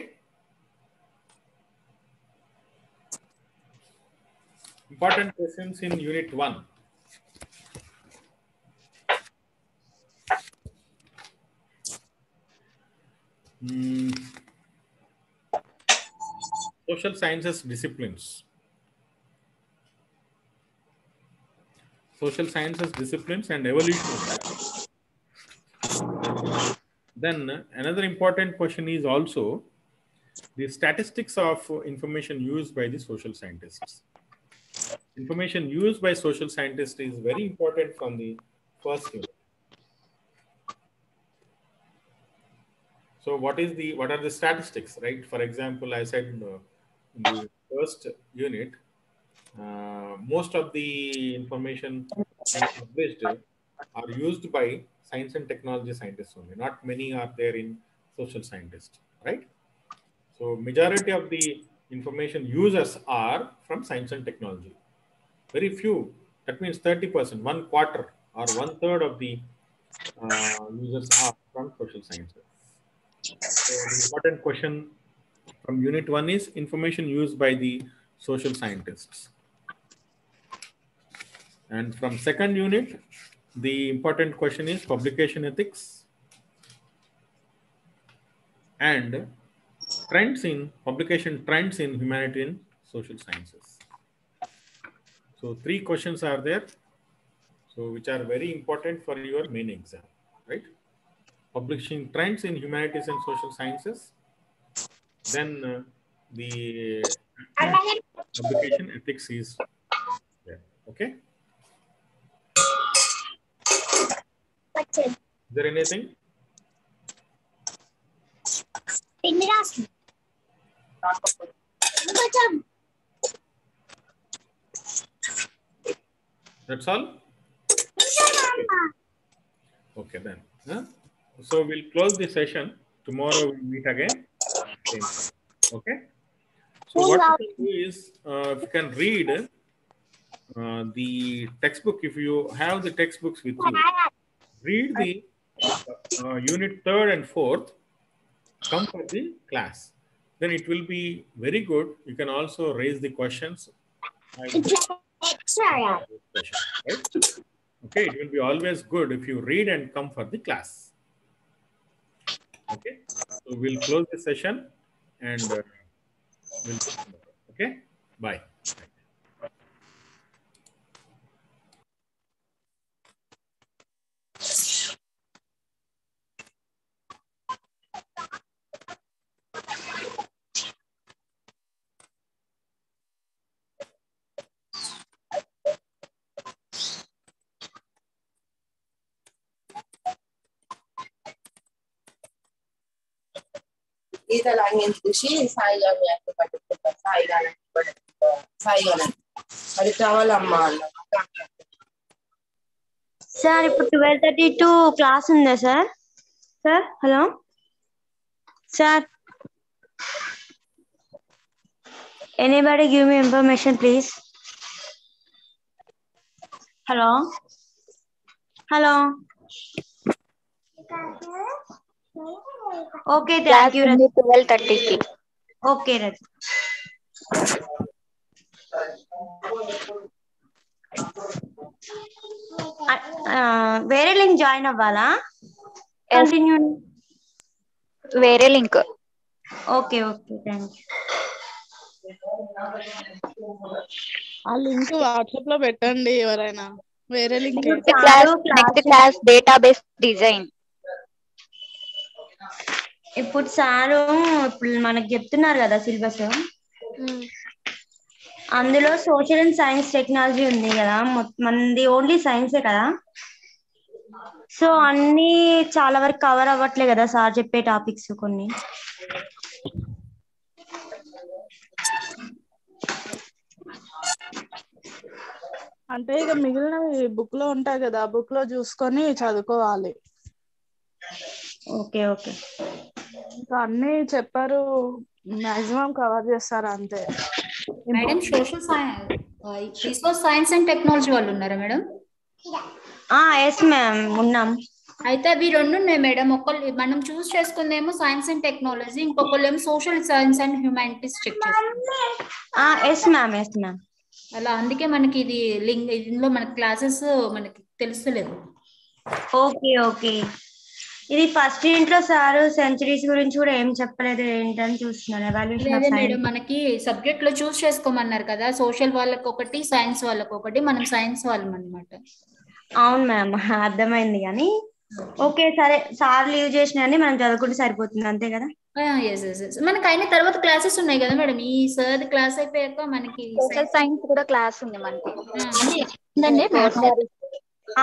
Important questions in Unit 1. Social sciences disciplines. Social sciences disciplines and evolution of that. Then another important question is also the statistics of information used by the social scientists. Information used by social scientists is very important from the first unit. So what are the statistics, right? For example, I said in the first unit, most of the information published are used by science and technology scientists only. Not many are there in social scientists, right? So majority of the information users are from science and technology. Very few, that means 30%, 1/4 or 1/3 of the users are from social sciences. So the important question from Unit 1 is information used by the social scientists. And from second unit, the important question is publication ethics and publication trends in humanity and social sciences. So 3 questions are there, so which are very important for your main exam, right? Publishing trends in humanities and social sciences, then the publication ethics is there. Okay. Is there anything? That's all? Okay then. So we'll close the session. Tomorrow we'll meet again. Same time. Okay. So what you can do is, if you can read the textbook, if you have the textbooks with you, read the unit 3rd and 4th, come for the class. Then it will be very good. You can also raise the questions. Right? Okay, it will be always good if you read and come for the class. Okay, so we'll close the session and we'll okay, bye. ఈత long చూసి సాయిగా పట్టుకుంటారు సాయిగా అది కావాలమ్మా sir ఇప్పుడు 12:30 to class ఉందా sir? Sir hello sir, anybody give me information please? Hello. Okay, class thank you. ఉంది 12:30కి. Okay రజి. వేరే link join అవ్వాలా? కంటిన్యూ. వేరే link. Okay okay, thank you. ఆ లింక్ వాట్సాప్ లో పెట్టండి ఎవరైనా. వేరే link next class database design. ఇప్పుడు సారు ఇప్పుడు మనకి చెప్తున్నారు కదా సిలబస్, అందులో సోషల్ అండ్ సైన్స్ టెక్నాలజీ ఉంది కదా, మనది ఓన్లీ సైన్సే కదా. సో అన్ని చాలా వరకు కవర్ అవ్వట్లే కదా సార్ చెప్పే టాపిక్స్ కొన్ని. అంటే ఇక మిగిలిన బుక్ లో ఉంటాయి కదా, బుక్ లో చూసుకొని చదువుకోవాలి. Okay okay. ఇంకా అన్ని చెప్పారు, మాక్సిమం కవర్ చేస్తారు అంతే. Madam social science science and technology వాళ్ళు ఉన్నారా మేడం? ఎస్ మ్యామ్, ఉన్నాం. అయితే అవి రెండు ఉన్నాయి మేడం. ఒకళ్ళు మనం చూస్ చేసుకుందేమో సైన్స్ అండ్ టెక్నాలజీ, ఇంకొకళ్ళేమో social science and humanities check చేస్తాం. Yes ma'am, yes ma'am. అలా అందుకే మనకి ఇది లింక్, ఇందులో మన క్లాసెస్ మనకి తెలుస్తలేదు. Okay okay. ఇది ఫస్ట్ ఇంట్లో సార్ సెంచరీస్ గురించి కూడా ఏం చెప్పలేదు ఏంటని చూస్తున్నాను. ఎవాల్యుయేషన్ ఆఫ్ అదే మేడం, సైన్స్. మనకి సబ్జెక్ట్ లో చూస్ చేసుకోమన్నారు కదా, సోషల్ వాళ్ళకి ఒకటి, సైన్స్ వాళ్ళకి ఒకటి. మనం సైన్స్ వాళ్ళం అనమాట. అవును మ్యామ్, అర్థమైంది. కానీ ఓకే సరే, సార్ లీవ్ చేసినా మనం చదువుకుంటే సరిపోతుంది అంతే కదా. మనకి అయిన తర్వాత క్లాసెస్ ఉన్నాయి కదా మేడం. ఈ సార్ క్లాస్ అయిపోయాక మనకి సోషల్ సైన్స్ కూడా క్లాస్ ఉంది మనకి.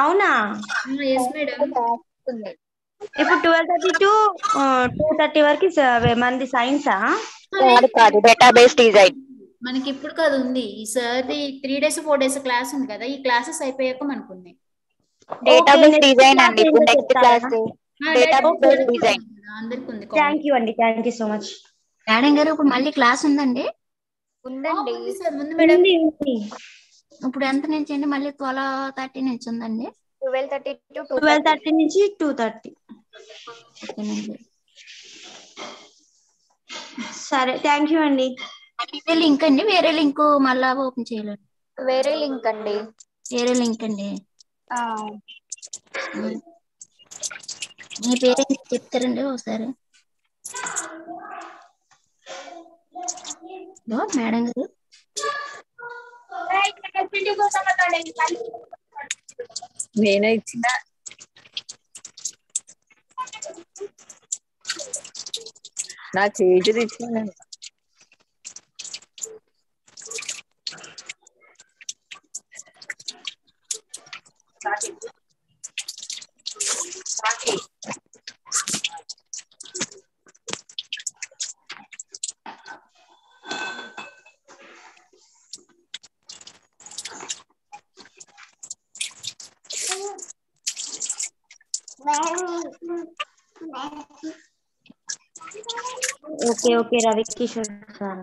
అవునా? Yes madam. ఇప్పుడు 12:30 to 2:30 వరకు మనది సైన్సా? కాదు, డేటాబేస్ డిజైన్. మనకి ఇప్పుడు కాదు ఉంది. ఈ సార్ది 3 days 4 days క్లాస్ ఉంది కదా, ఈ క్లాసెస్ అయిపోయాక మనకు ఉంది డేటాబేస్ డిజైన్ అండి. ఇప్పుడు నెక్స్ట్ క్లాస్ డేటాబేస్ డిజైన్. అందరికి ఉంది. థ్యాంక్ యూ అండి, thank you so much. Madam గారు ఇప్పుడు మళ్ళీ క్లాస్ ఉందండి? ఉందండి. ముందు మేడం. ఇప్పుడు ఎంత నుంచి అండి? మళ్ళీ 12:30 నుంచి ఉందండి. 12:30 నుంచి 2:30. సరే, థ్యాంక్ యూ అండి. ఇదే లింక్ అండి? వేరే లింక్ మళ్ళా ఓపెన్ చేయలేదు? వేరే లింక్ అండి. వేరే లింక్ అండి. మీ పేరు చెప్తారండి ఒకసారి? మేడం గారు నేనే ఇచ్చిన. నా చేతిది ఇచ్చిన. Okay okay, Ravikishore sir.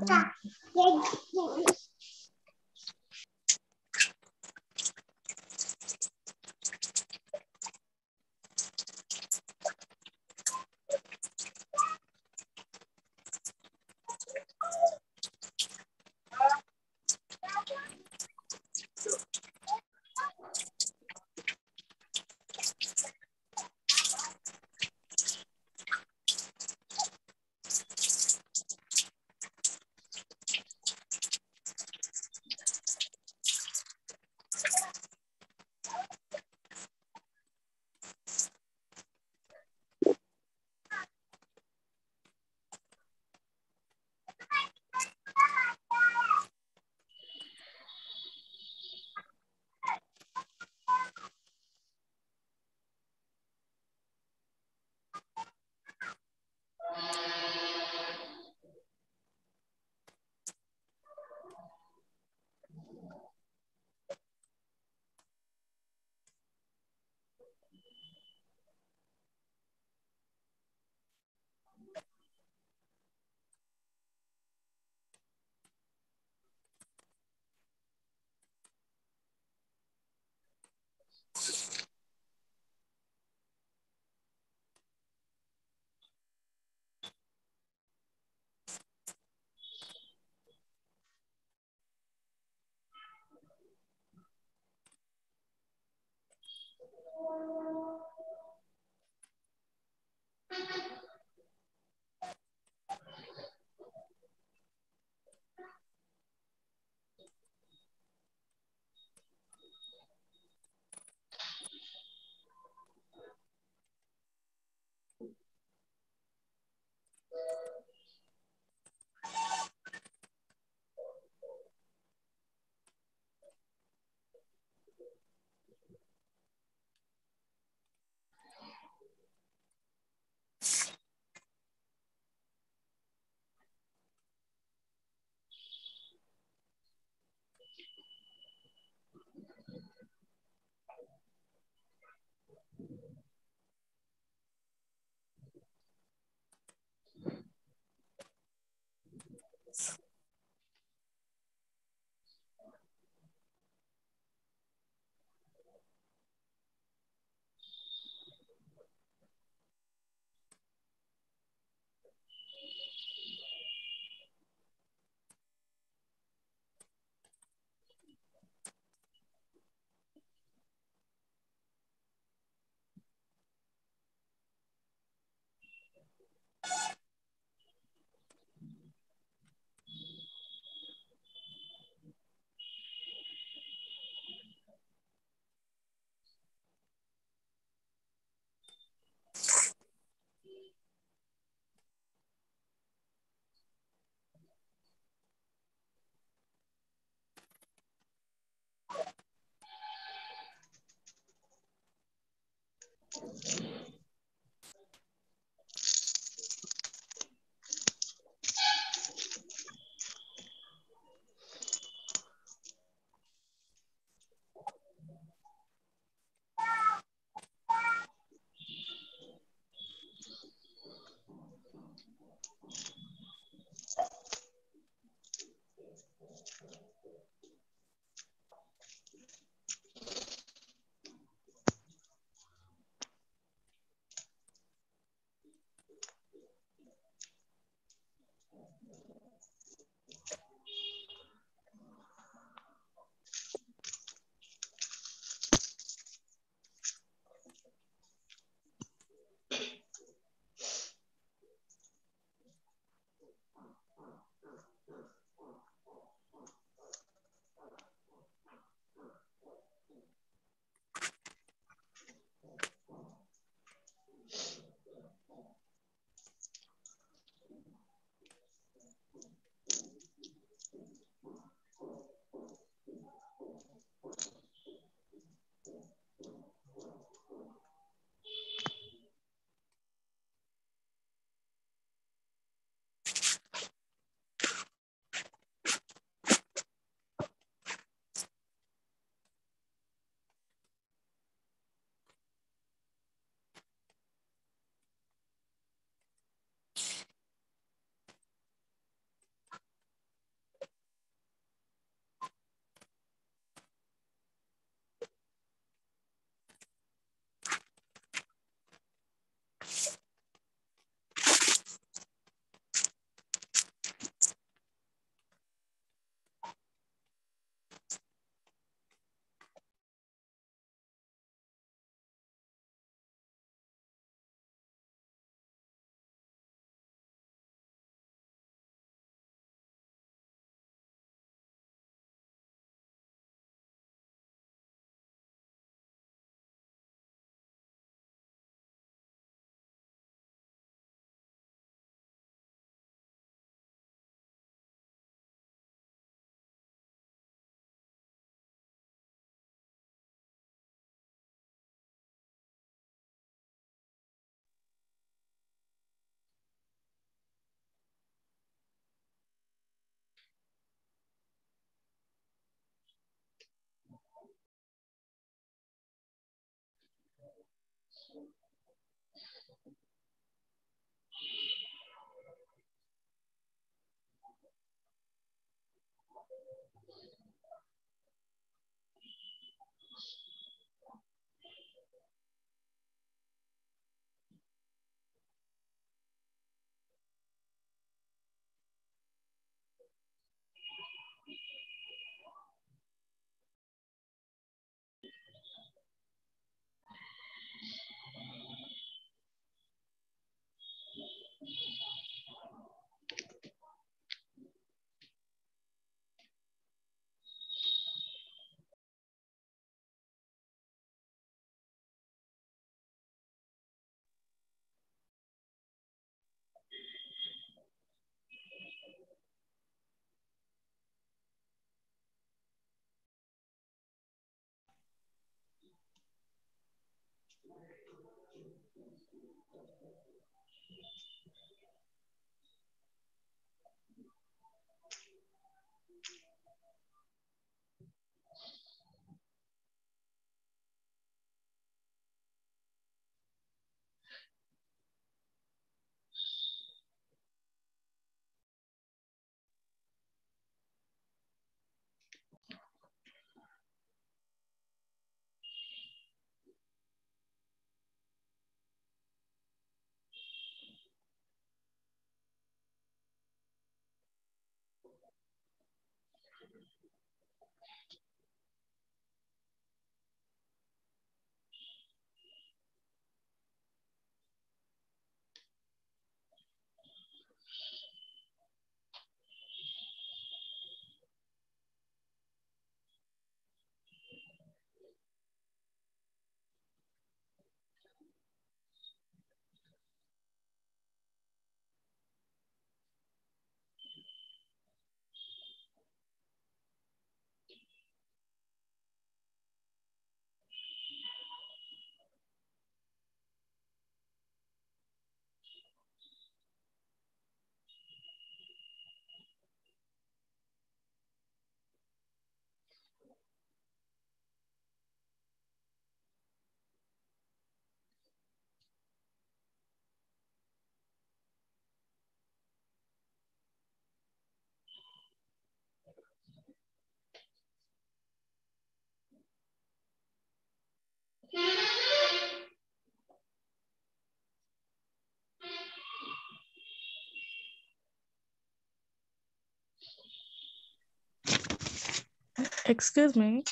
Excuse me.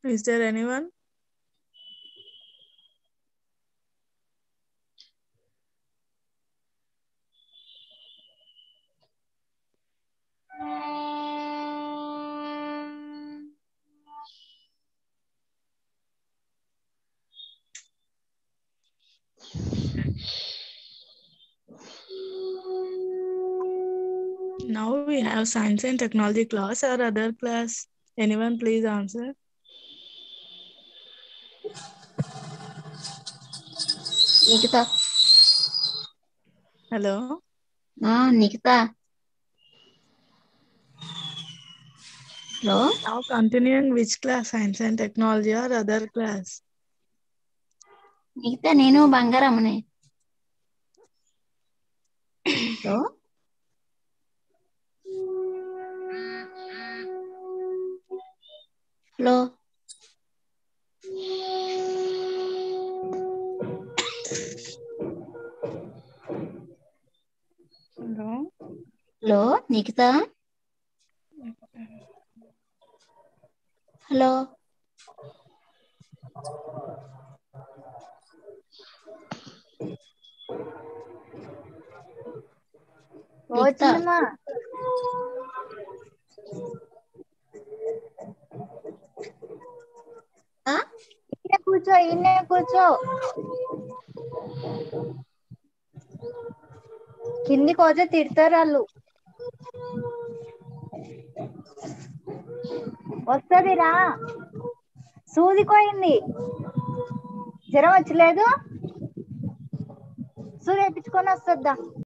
Is there anyone? Now we have science and technology class or other class. Anyone please answer? Nikita. Hello. Nikita. Hello. Now continuing which class? Science and technology or other class? Nikita, నేను బంగారమ్మని. Hello. Hello. Hello. Hello Nikhita. Hello. వచ్చిందమ్మా. ఇన్నే కూర్చో కిందికి వచ్చి తిడతారు వాళ్ళు. వస్తుందిరా, సూదిపోయింది, జ్వరం వచ్చలేదు, సూది వేయించుకొని వస్తుందా.